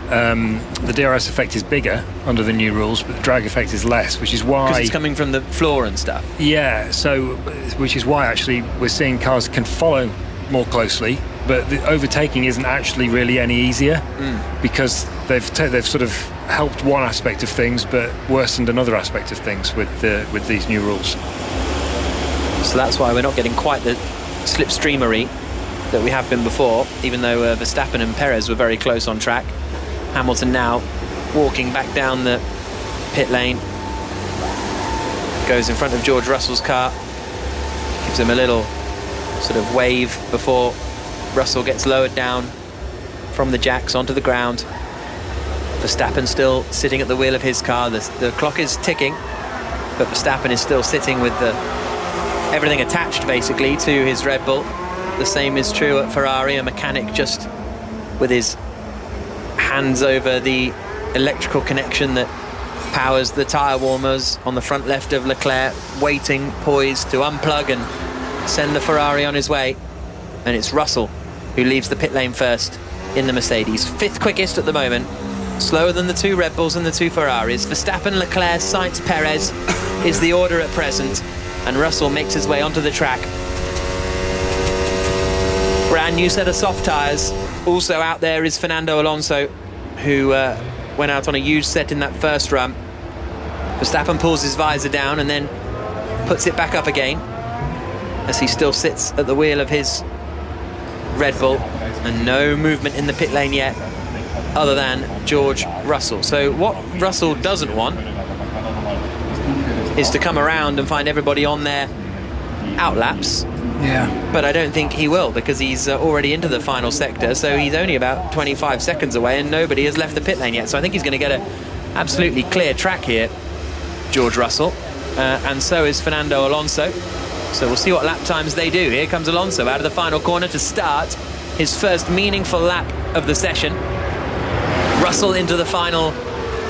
The DRS effect is bigger under the new rules, but the drag effect is less, which is why... Because it's coming from the floor and stuff. Yeah, so, which is why actually we're seeing cars can follow more closely, but the overtaking isn't actually really any easier because they've sort of helped one aspect of things but worsened another aspect of things with these new rules. So that's why we're not getting quite the slipstreamery that we have been before, even though Verstappen and Perez were very close on track. Hamilton now walking back down the pit lane, goes in front of George Russell's car, gives him a little sort of wave before Russell gets lowered down from the jacks onto the ground. Verstappen still sitting at the wheel of his car. The clock is ticking, but Verstappen is still sitting with everything attached basically to his Red Bull. The same is true at Ferrari, a mechanic just with his hands over the electrical connection that powers the tyre warmers on the front left of Leclerc, waiting, poised to unplug and send the Ferrari on his way. And it's Russell who leaves the pit lane first in the Mercedes. 5th quickest at the moment, slower than the 2 Red Bulls and the 2 Ferraris. Verstappen, Leclerc, Sainz, Perez is the order at present, and Russell makes his way onto the track. Brand new set of soft tyres. Also out there is Fernando Alonso, who went out on a huge set in that first run. Verstappen pulls his visor down and then puts it back up again as he still sits at the wheel of his Red Bull, and no movement in the pit lane yet other than George Russell. So what Russell doesn't want is to come around and find everybody on their outlaps. Yeah. But I don't think he will, because he's already into the final sector, so he's only about 25 seconds away and nobody has left the pit lane yet. So I think he's going to get an absolutely clear track here, George Russell, and so is Fernando Alonso. So we'll see what lap times they do. Here comes Alonso out of the final corner to start his first meaningful lap of the session. Russell into the final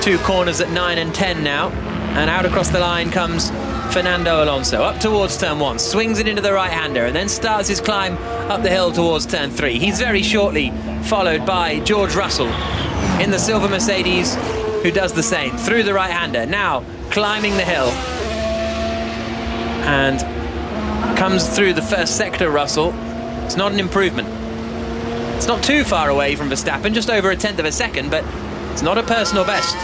2 corners at 9 and 10 now, and out across the line comes Fernando Alonso up towards turn 1, swings it into the right-hander and then starts his climb up the hill towards turn 3. He's very shortly followed by George Russell in the silver Mercedes, who does the same through the right-hander, now climbing the hill and comes through the first sector. Russell, it's not an improvement. It's not too far away from Verstappen, just over 1/10 of a second, but it's not a personal best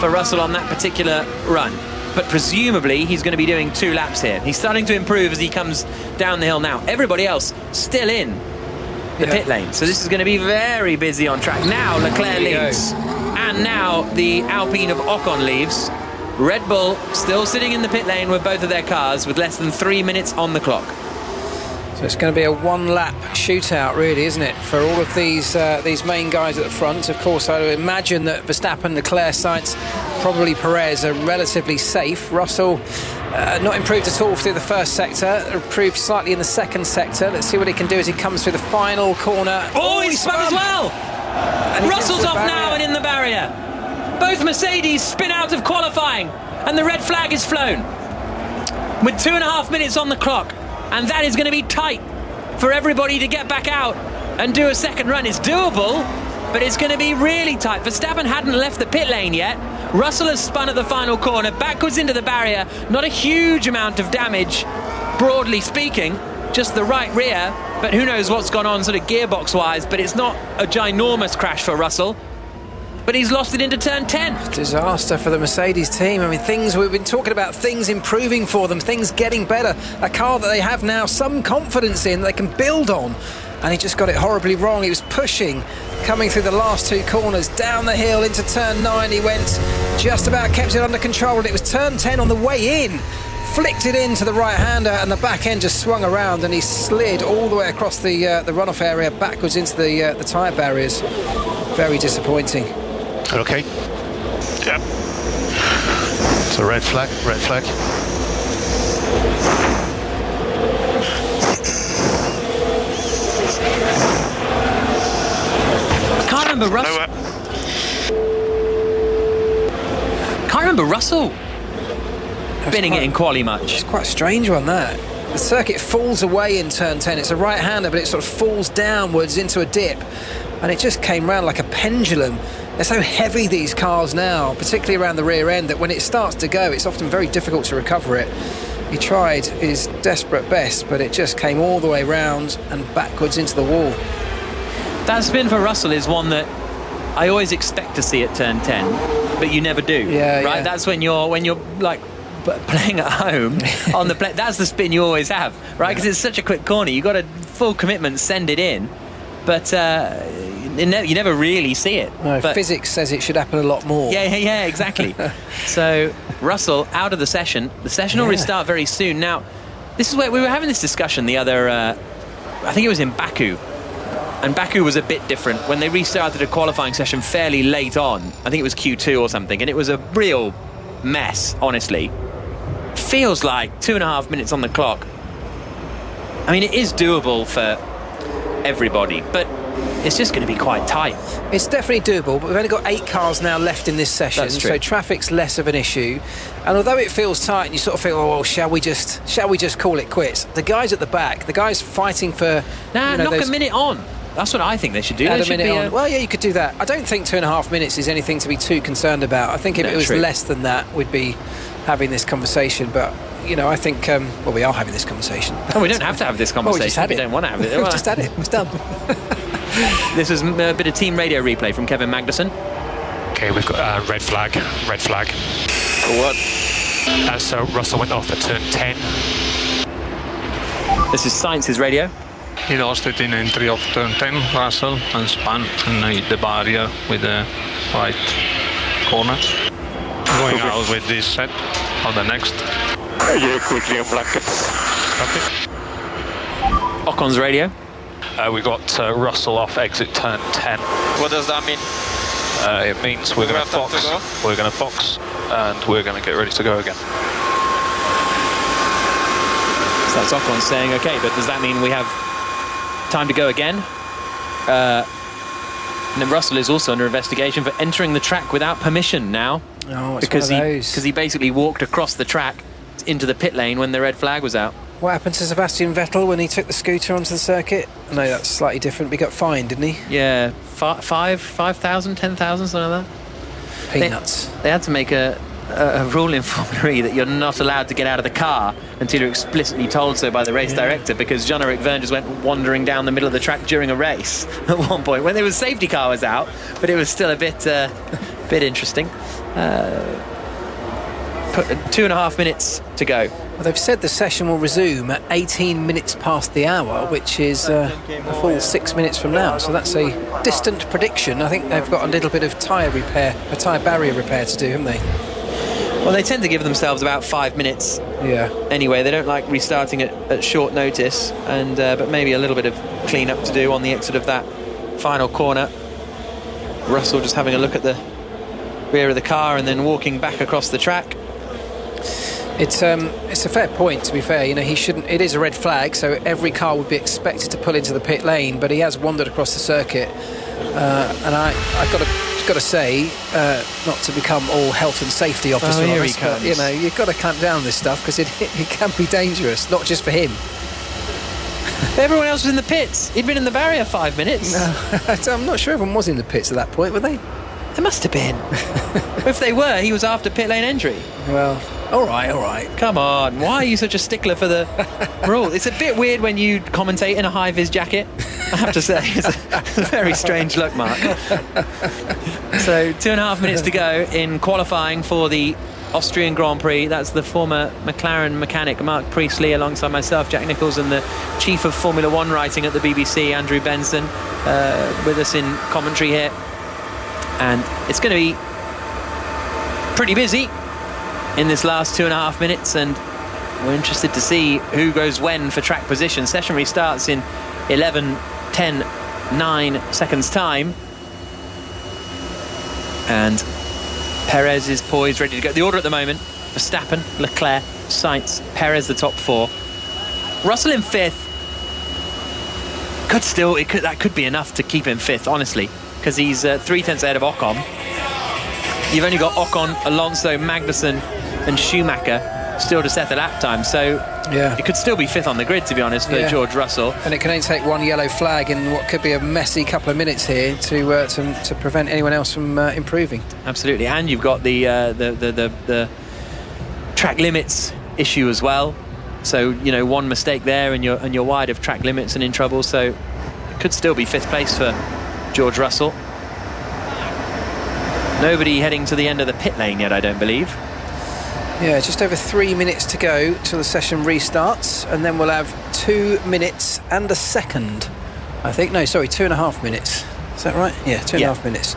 for Russell on that particular run. But presumably he's going to be doing 2 laps here. He's starting to improve as he comes down the hill now. Everybody else still in the pit lane. So this is going to be very busy on track. Now Leclerc leaves. And now the Alpine of Ocon leaves. Red Bull still sitting in the pit lane with both of their cars with less than 3 minutes on the clock. So it's going to be a 1-lap shootout, really, isn't it, for all of these main guys at the front. Of course, I would imagine that Verstappen, Leclerc, Sainz, probably Perez are relatively safe. Russell not improved at all through the first sector, improved slightly in the second sector. Let's see what he can do as he comes through the final corner. Oh, he spun as well! Russell's off now and in the barrier. Both Mercedes spin out of qualifying, and the red flag is flown with 2.5 minutes on the clock. And that is going to be tight for everybody to get back out and do a second run. It's doable, but it's going to be really tight. Verstappen hadn't left the pit lane yet. Russell has spun at the final corner, backwards into the barrier. Not a huge amount of damage, broadly speaking, just the right rear. But who knows what's gone on sort of gearbox-wise, but it's not a ginormous crash for Russell. But he's lost it into turn 10. Disaster for the Mercedes team. I mean, we've been talking about things improving for them, things getting better. A car that they have now some confidence in, they can build on. And he just got it horribly wrong. He was pushing, coming through the last 2 corners, down the hill into turn 9. He went, just about kept it under control. And it was turn 10 on the way in. Flicked it into the right-hander, and the back end just swung around, and he slid all the way across the runoff area, backwards into the tyre barriers. Very disappointing. Okay. Yeah. So red flag. remember Russell. Can't remember Russell binning it in quali much. It's quite a strange one, that. The circuit falls away in turn 10. It's a right-hander, but it sort of falls downwards into a dip. And it just came round like a pendulum. They're so heavy, these cars now, particularly around the rear end, that when it starts to go, it's often very difficult to recover it. He tried his desperate best, but it just came all the way round and backwards into the wall. That spin for Russell is one that I always expect to see at turn 10, but you never do. Yeah, right? yeah. That's when you're like playing at home on the play. That's the spin you always have, right? Because it's such a quick corner. You've got a full commitment, send it in, but you never really see it. No, but physics says it should happen a lot more. Yeah, exactly. So Russell out of the session. The session will restart very soon. Now, this is where we were having this discussion the other, I think it was in Baku. And Baku was a bit different. When they restarted a qualifying session fairly late on, I think it was Q2 or something, and it was a real mess, honestly. Feels like 2.5 minutes on the clock. I mean, it is doable for everybody, but it's just going to be quite tight. It's definitely doable, but we've only got 8 cars now left in this session, That's true. so traffic's less of an issue. And although it feels tight, and you sort of feel, oh, well, shall we just call it quits? The guys at the back, the guys fighting for... knock a minute on. That's what I think they should do. Add a minute on. Well, yeah, you could do that. I don't think 2.5 minutes is anything to be too concerned about. I think if it was less than that, we'd be having this conversation. But, I think, we are having this conversation. Oh, we don't have to have this conversation. We don't want to have it. We've just had it. It's done. This was a bit of team radio replay from Kevin Magnussen. Okay, we've got red flag. For what? So Russell went off at turn 10. This is Sainz's radio. He lost it in entry of turn 10, Russell, and spun and hit the barrier with the right corner. Going out with this set or the next. Yeah, quickly on blanket. Ocon's radio. We got Russell off exit turn 10. What does that mean? It means we're going to fox. We're going to fox, and we're going to get ready to go again. So that's Ocon saying, okay, but does that mean we have time to go again? And then Russell is also under investigation for entering the track without permission now. Oh, it's because one of those. he basically walked across the track into the pit lane when the red flag was out. What happened to Sebastian Vettel when he took the scooter onto the circuit? No, that's slightly different. He got fined, didn't he? Yeah, 5,000, 10,000, something like that. Peanuts. They had to make a rule in Formula E that you're not allowed to get out of the car until you're explicitly told so by the race director, because Jean-Eric Vergne just went wandering down the middle of the track during a race at one point when the safety car was out, but it was still a bit interesting. 2.5 minutes to go. Well, they've said the session will resume at 18 minutes past the hour, which is a full 6 minutes from now. So that's a distant prediction. I think they've got a little bit of tyre barrier repair to do, haven't they? Well, they tend to give themselves about 5 minutes. Yeah. Anyway, they don't like restarting at short notice, and but maybe a little bit of clean-up to do on the exit of that final corner. Russell just having a look at the rear of the car and then walking back across the track. It's a fair point, to be fair. He shouldn't. It is a red flag, so every car would be expected to pull into the pit lane, but he has wandered across the circuit, and I've got to say, not to become all health and safety officer, here he comes. But, you've got to clamp down on this stuff because it can be dangerous, not just for him. Everyone else was in the pits. He'd been in the barrier 5 minutes. No, I'm not sure everyone was in the pits at that point, were they? They must have been. If they were, he was after pit lane entry. Well, all right. Come on, why are you such a stickler for the rule? It's a bit weird when you commentate in a high-vis jacket, I have to say. It's a very strange look, Mark. So 2.5 minutes to go in qualifying for the Austrian Grand Prix. That's the former McLaren mechanic Mark Priestley alongside myself, Jack Nichols, and the chief of Formula One writing at the BBC, Andrew Benson, with us in commentary here. And it's going to be pretty busy in this last 2.5 minutes, and we're interested to see who goes when for track position. Session restarts in 11, 10, 9 seconds time, and Perez is poised, ready to go. The order at the moment: Verstappen, Leclerc, Sainz, Perez, the top 4. Russell in 5th. That could be enough to keep him 5th, honestly. because he's 3/10 ahead of Ocon. You've only got Ocon, Alonso, Magnussen and Schumacher still to set the lap time, so it could still be 5th on the grid, to be honest, for George Russell. And it can only take one yellow flag in what could be a messy couple of minutes here to prevent anyone else from improving. Absolutely, and you've got the track limits issue as well. So one mistake there, and you're wide of track limits and in trouble. So it could still be 5th place for George Russell. Nobody heading to the end of the pit lane yet, I don't believe. Yeah, just over 3 minutes to go till the session restarts, and then we'll have 2 minutes and a second, I think. No, sorry, 2.5 minutes. Is that right? Yeah, 2.5 minutes.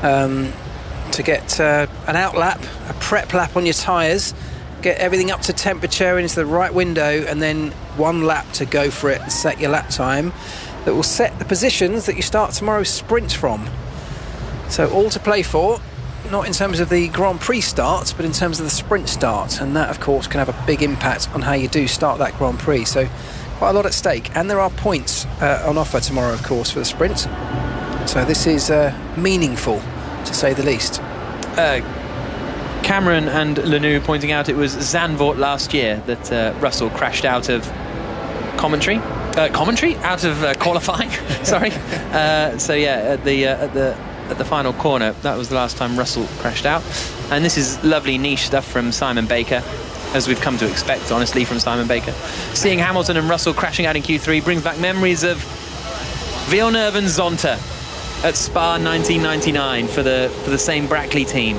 To get an out lap, a prep lap on your tyres, get everything up to temperature into the right window, and then 1 lap to go for it and set your lap time. That will set the positions that you start tomorrow's sprint from. So all to play for. Not in terms of the Grand Prix start, but in terms of the sprint start, and that of course can have a big impact on how you do start that Grand Prix. So quite a lot at stake, and there are points on offer tomorrow of course for the sprint, so this is meaningful to say the least. Cameron and Lanu pointing out it was Zandvoort last year that Russell crashed out of qualifying. Sorry. At the final corner, that was the last time Russell crashed out. And this is lovely niche stuff from Simon Baker, as we've come to expect, honestly, from Simon Baker. Seeing Hamilton and Russell crashing out in Q3 brings back memories of Villeneuve and Zonta at Spa 1999 for the same Brackley team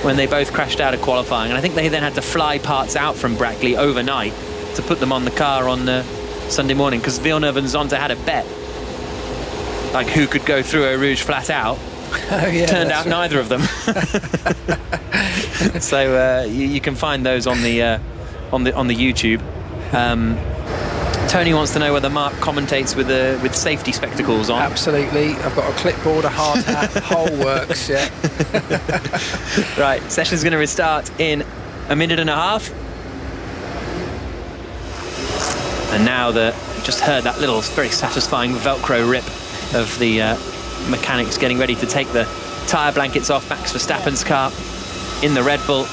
when they both crashed out of qualifying. And I think they then had to fly parts out from Brackley overnight to put them on the car on Sunday morning, because Villeneuve and Zonta had a bet, like who could go through Eau Rouge flat out. Turned out neither of them. So you can find those on the YouTube. Tony wants to know whether Mark commentates with safety spectacles on. Absolutely. I've got a clipboard, a hard hat, whole works. Yeah. Right, session's going to restart in 1.5 minutes. And now just heard that little very satisfying Velcro rip of the mechanics getting ready to take the tyre blankets off Max Verstappen's car in the Red Bull.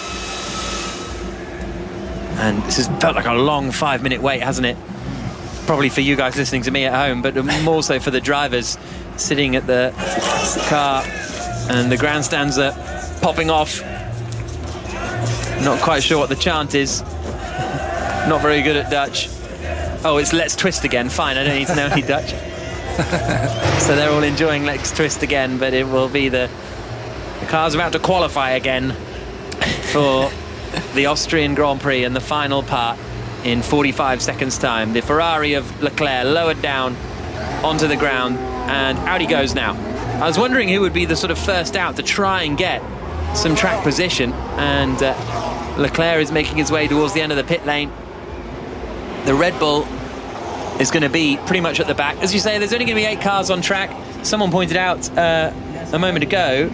And this has felt like a long 5-minute wait, hasn't it? Probably for you guys listening to me at home, but more so for the drivers sitting at the car, and the grandstands are popping off. Not quite sure what the chant is. Not very good at Dutch. Oh, it's Let's Twist Again. Fine, I don't need to know any Dutch. So they're all enjoying Let's Twist Again, but it will be the car's about to qualify again for the Austrian Grand Prix and the final part in 45 seconds time. The Ferrari of Leclerc lowered down onto the ground, and out he goes now. I was wondering who would be the sort of first out to try and get some track position, and Leclerc is making his way towards the end of the pit lane. The Red Bull is going to be pretty much at the back. As you say, there's only going to be 8 cars on track. Someone pointed out a moment ago,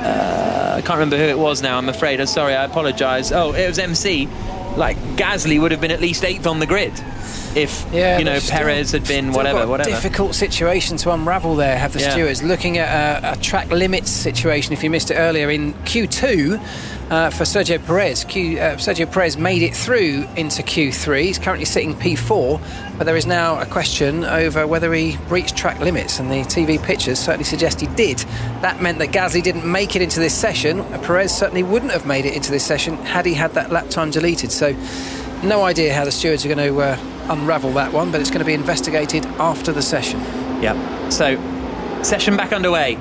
I can't remember who it was now, I'm afraid. I'm sorry, I apologise. Oh, it was MC. Like, Gasly would have been at least 8th on the grid if, Perez had been whatever. Difficult situation to unravel there, have the stewards. Looking at a track limits situation, if you missed it earlier, in Q2 for Sergio Perez. Sergio Perez made it through into Q3. He's currently sitting P4, but there is now a question over whether he breached track limits, and the TV pictures certainly suggest he did. That meant that Gasly didn't make it into this session. Perez certainly wouldn't have made it into this session had he had that lap time deleted. So no idea how the stewards are going to unravel that one, but it's going to be investigated after the session. Yeah. So, session back underway.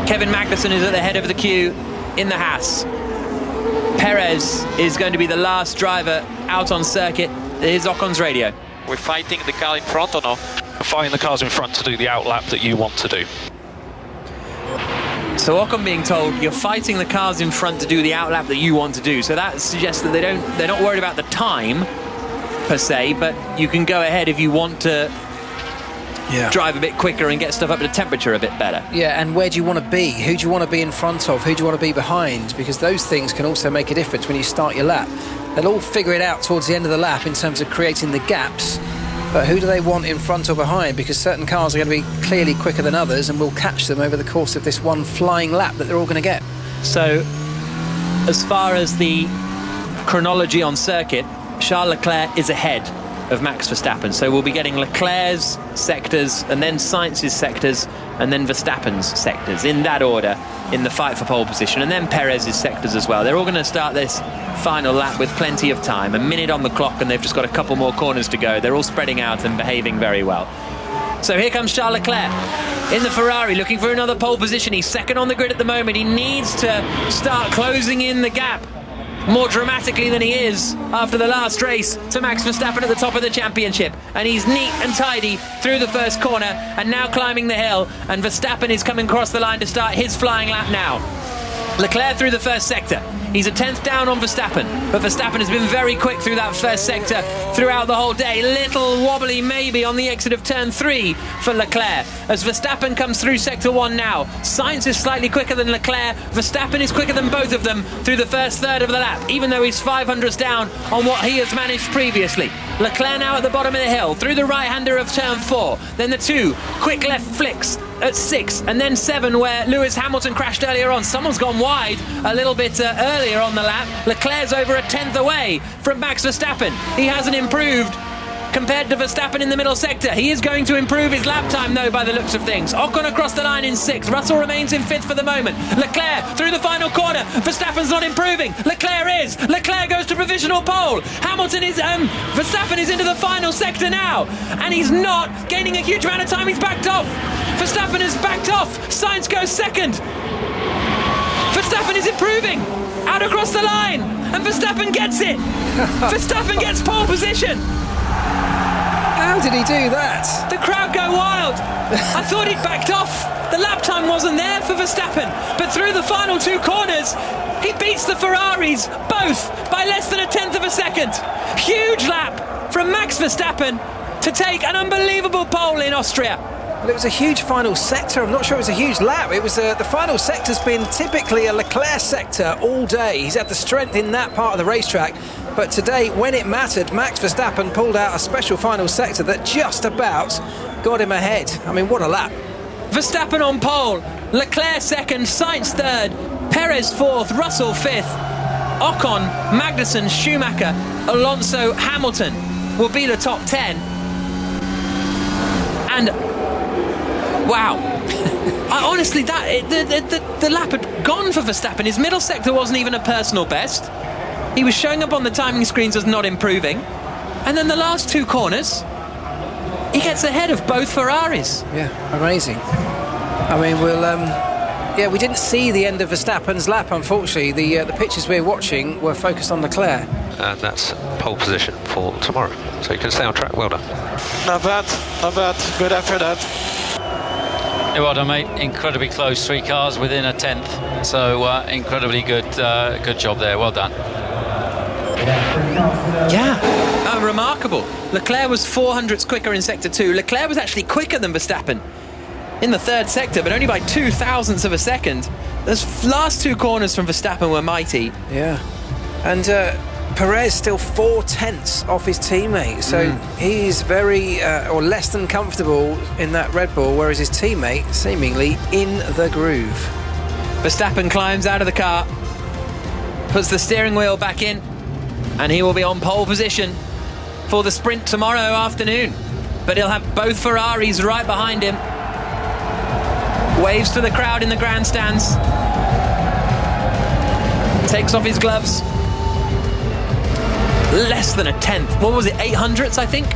Kevin Magnussen is at the head of the queue in the Haas. Perez is going to be the last driver out on circuit. Here's Ocon's radio. We're fighting the car in front or no? We're fighting the cars in front to do the out lap that you want to do. So Ocon being told you're fighting the cars in front to do the out lap that you want to do. So that suggests that they're not worried about the time per se, but you can go ahead if you want to drive a bit quicker and get stuff up to temperature a bit better. Yeah, and where do you want to be? Who do you want to be in front of? Who do you want to be behind? Because those things can also make a difference when you start your lap. They'll all figure it out towards the end of the lap in terms of creating the gaps. But who do they want in front or behind? Because certain cars are going to be clearly quicker than others, and will catch them over the course of this one flying lap that they're all going to get. So, as far as the chronology on circuit, Charles Leclerc is ahead of Max Verstappen. So we'll be getting Leclerc's sectors, and then Sainz's sectors, and then Verstappen's sectors, in that order, in the fight for pole position, and then Perez's sectors as well. They're all going to start this final lap with plenty of time, a minute on the clock, and they've just got a couple more corners to go. They're all spreading out and behaving very well. So here comes Charles Leclerc in the Ferrari, looking for another pole position. He's second on the grid at the moment. He needs to start closing in the gap more dramatically than he is after the last race to Max Verstappen at the top of the championship. And he's neat and tidy through the first corner and now climbing the hill, and Verstappen is coming across the line to start his flying lap now. Leclerc through the first sector. He's a tenth down on Verstappen, but Verstappen has been very quick through that first sector throughout the whole day. Little wobbly maybe on the exit of turn 3 for Leclerc as Verstappen comes through sector 1 now. Sainz is slightly quicker than Leclerc. Verstappen is quicker than both of them through the first third of the lap, even though he's 500s down on what he has managed previously. Leclerc now at the bottom of the hill through the right-hander of turn 4, then the 2 quick left flicks at 6, and then 7 where Lewis Hamilton crashed earlier on. Someone's gone wide a little bit earlier on the lap. Leclerc's over a tenth away from Max Verstappen. He hasn't improved compared to Verstappen in the middle sector. He is going to improve his lap time though by the looks of things. Ocon across the line in 6th. Russell remains in 5th for the moment. Leclerc through the final corner. Verstappen's not improving. Leclerc is. Leclerc goes to provisional pole. Hamilton is Verstappen is into the final sector now, and he's not gaining a huge amount of time. He's backed off. Verstappen has backed off. Sainz goes second. Verstappen is improving out across the line, and Verstappen gets it. Verstappen gets pole position. How did he do that? The crowd go wild. I thought he'd backed off. The lap time wasn't there for Verstappen, but through the final 2 corners, he beats the Ferraris, both by less than a tenth of a second. Huge lap from Max Verstappen to take an unbelievable pole in Austria. Well, it was a huge final sector. I'm not sure it was a huge lap. It was the final sector's been typically a Leclerc sector all day. He's had the strength in that part of the racetrack. But today, when it mattered, Max Verstappen pulled out a special final sector that just about got him ahead. I mean, what a lap. Verstappen on pole, Leclerc second, Sainz third, Perez 4th, Russell 5th, Ocon, Magnussen, Schumacher, Alonso, Hamilton will be the top 10. And wow. Honestly, the lap had gone for Verstappen. His middle sector wasn't even a personal best. He was showing up on the timing screens as not improving. And then the last 2 corners, he gets ahead of both Ferraris. Yeah, amazing. I mean, we didn't see the end of Verstappen's lap, unfortunately. The pictures we're watching were focused on Leclerc. And that's pole position for tomorrow. So you can stay on track. Well done. Not bad, not bad. Good after that. Yeah, well done, mate. Incredibly close, 3 cars within a tenth. So incredibly good job there. Well done. Yeah, remarkable. Leclerc was 400ths quicker in sector 2. Leclerc was actually quicker than Verstappen in the 3rd sector, but only by 0.02 of a second. Those last 2 corners from Verstappen were mighty. Yeah, and Perez still 4/10 off his teammate, so he's very or less than comfortable in that Red Bull, whereas his teammate seemingly in the groove. Verstappen climbs out of the car, puts the steering wheel back in, and he will be on pole position for the sprint tomorrow afternoon. But he'll have both Ferraris right behind him. Waves to the crowd in the grandstands. Takes off his gloves. Less than a tenth. What was it, 800ths, I think?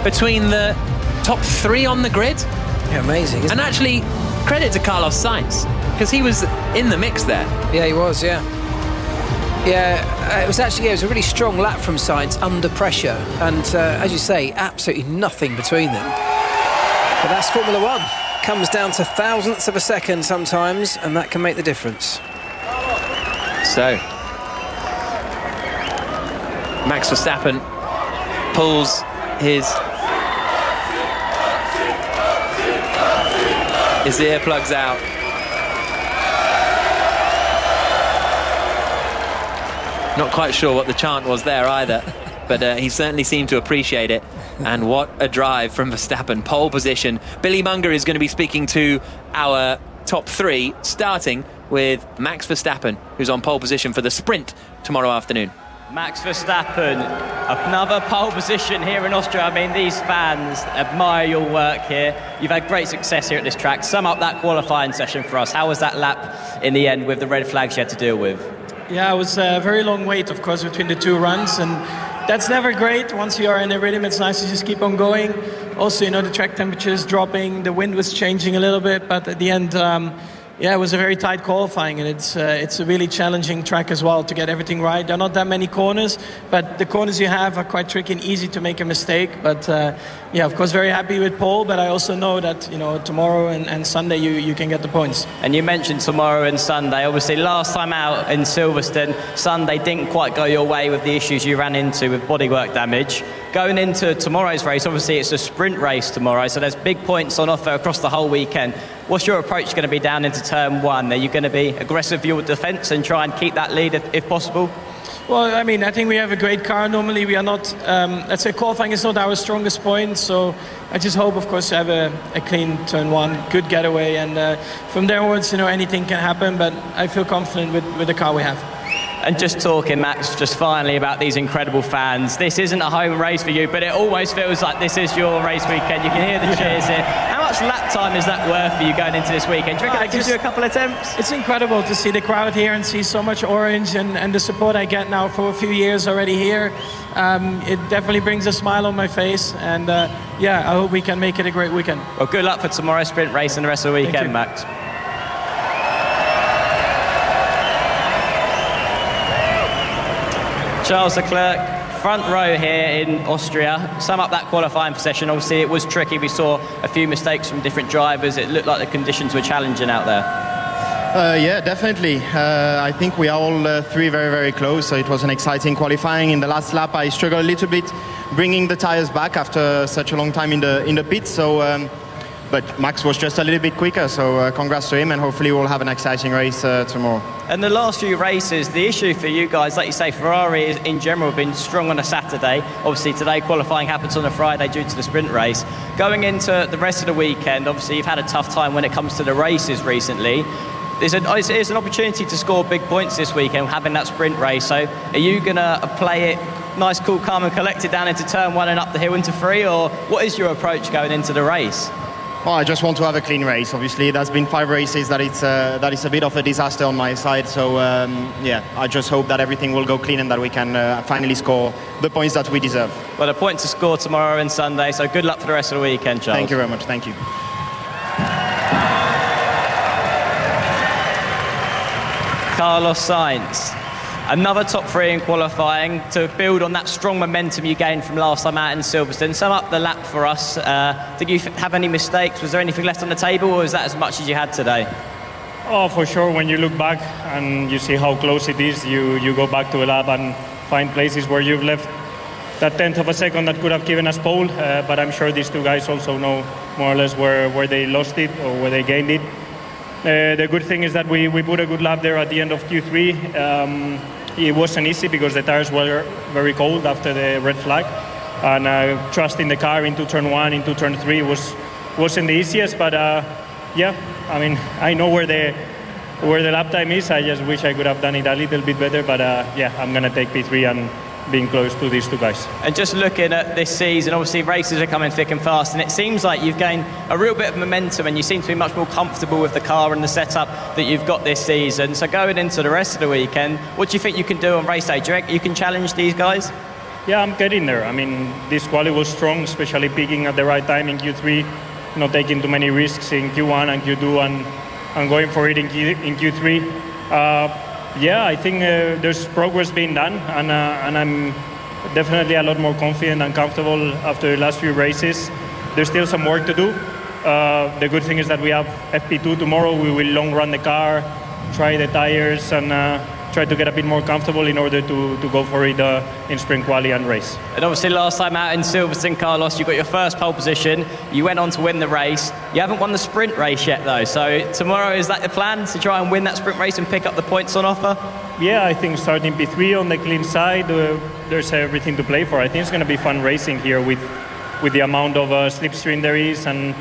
Between the top 3 on the grid. Yeah, amazing. And actually, credit to Carlos Sainz, because he was in the mix there. Yeah, he was, yeah. Yeah, it was a really strong lap from Sainz under pressure, and as you say, absolutely nothing between them. But that's Formula One. Comes down to thousandths of a second sometimes, and that can make the difference. So, Max Verstappen pulls his earplugs out. Not quite sure what the chant was there either, but he certainly seemed to appreciate it. And what a drive from Verstappen, pole position. Billy Munger is going to be speaking to our top three, starting with Max Verstappen, who's on pole position for the sprint tomorrow afternoon. Max Verstappen, another pole position here in Austria. I mean, these fans admire your work here. You've had great success here at this track. Sum up that qualifying session for us. How was that lap in the end with the red flags you had to deal with? Yeah, it was a very long wait, of course, between the two runs, and that's never great. Once you are in a rhythm, it's nice to just keep on going. Also, you know, the track temperature is dropping, the wind was changing a little bit, but at the end, yeah, it was a very tight qualifying, and it's a really challenging track as well to get everything right. There are not that many corners, but the corners you have are quite tricky and easy to make a mistake. But yeah, of course, very happy with pole, but I also know that, you know, tomorrow and Sunday you can get the points. And you mentioned tomorrow and Sunday. Obviously, last time out in Silverstone, Sunday didn't quite go your way with the issues you ran into with bodywork damage. Going into tomorrow's race, obviously it's a sprint race tomorrow, so there's big points on offer across the whole weekend. What's your approach going to be down into turn one? Are you going to be aggressive with your defence and try and keep that lead if possible? Well, I mean, I think we have a great car. Normally we are not, let's say qualifying is not our strongest point, so I just hope, of course, to have a clean turn one, good getaway, and from there onwards, you know, anything can happen, but I feel confident with the car we have. And just talking, Max, just finally about these incredible fans. This isn't a home race for you, but it always feels like this is your race weekend. You can hear the cheers here. How much lap time is that worth for you going into this weekend? Do you reckon that gives you a couple of attempts? It's incredible to see the crowd here and see so much orange and the support I get now for a few years already here. It definitely brings a smile on my face, and yeah, I hope we can make it a great weekend. Well, good luck for tomorrow's sprint race and the rest of the weekend, Max. Charles Leclerc, front row here in Austria. Sum up that qualifying session. Obviously, it was tricky. We saw a few mistakes from different drivers. It looked like the conditions were challenging out there. Yeah, definitely. I think we are all three very, very close. So it was an exciting qualifying. In the last lap, I struggled a little bit bringing the tires back after such a long time in the pit. So, but Max was just a little bit quicker. So congrats to him, and hopefully we'll have an exciting race tomorrow. And the last few races, the issue for you guys, like you say, Ferrari is, in general, have been strong on a Saturday. Obviously, today qualifying happens on a Friday due to the sprint race. Going into the rest of the weekend, obviously, you've had a tough time when it comes to the races recently. There's an opportunity to score big points this weekend, having that sprint race. So are you going to play it nice, cool, calm and collected down into turn one and up the hill into three? Or what is your approach going into the race? Well, I just want to have a clean race. Obviously, there's been 5 races that it's a bit of a disaster on my side. So yeah, I just hope that everything will go clean and that we can finally score the points that we deserve. Well, a point to score tomorrow and Sunday. So good luck for the rest of the weekend, Charles. Thank you very much. Thank you. Carlos Sainz. Another top 3 in qualifying to build on that strong momentum you gained from last time out in Silverstone. Sum up the lap for us. Did you have any mistakes? Was there anything left on the table, or is that as much as you had today? Oh, for sure. When you look back and you see how close it is, you go back to a lap and find places where you've left that 10th of a second that could have given us pole. But I'm sure these two guys also know more or less where they lost it or where they gained it. The good thing is that we put a good lap there at the end of Q3. It wasn't easy because the tires were very cold after the red flag, and trusting the car into turn 1, into turn 3 wasn't the easiest. But yeah, I mean, I know where the lap time is. I just wish I could have done it a little bit better. But yeah, I'm gonna take P3 and being close to these two guys. And just looking at this season, obviously races are coming thick and fast, and it seems like you've gained a real bit of momentum and you seem to be much more comfortable with the car and the setup that you've got this season. So going into the rest of the weekend, what do you think you can do on race day? Do you reckon you can challenge these guys? Yeah, I'm getting there. I mean, this quali was strong, especially peaking at the right time in Q3, not taking too many risks in Q1 and Q2 and going for it in Q3. Yeah, I think there's progress being done, and I'm definitely a lot more confident and comfortable after the last few races. There's still some work to do. The good thing is that we have FP2 tomorrow. We will long run the car, try the tires, and try to get a bit more comfortable in order to go for it in sprint quali and race. And obviously last time out in Silverstone, Carlos, you got your first pole position. You went on to win the race. You haven't won the sprint race yet though, so tomorrow, is that the plan, to try and win that sprint race and pick up the points on offer? Yeah, I think starting P3 on the clean side, there's everything to play for. I think it's going to be fun racing here with with the amount of slipstream there is and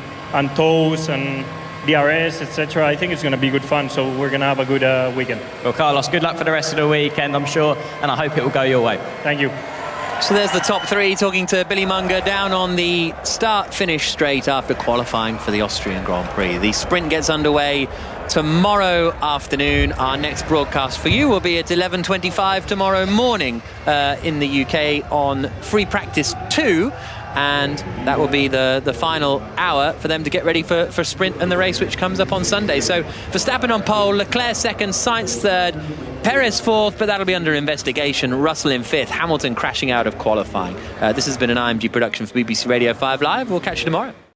tows and DRS, etc. I think it's going to be good fun, so we're going to have a good weekend. Well, Carlos, good luck for the rest of the weekend, I'm sure, and I hope it will go your way. Thank you. So there's the top three talking to Billy Munger down on the start-finish straight after qualifying for the Austrian Grand Prix. The sprint gets underway tomorrow afternoon. Our next broadcast for you will be at 11:25 tomorrow morning in the UK on Free Practice 2. And that will be the final hour for them to get ready for sprint and the race, which comes up on Sunday. So Verstappen on pole, Leclerc second, Sainz third, Perez fourth, but that'll be under investigation. Russell in fifth, Hamilton crashing out of qualifying. This has been an IMG production for BBC Radio 5 Live. We'll catch you tomorrow.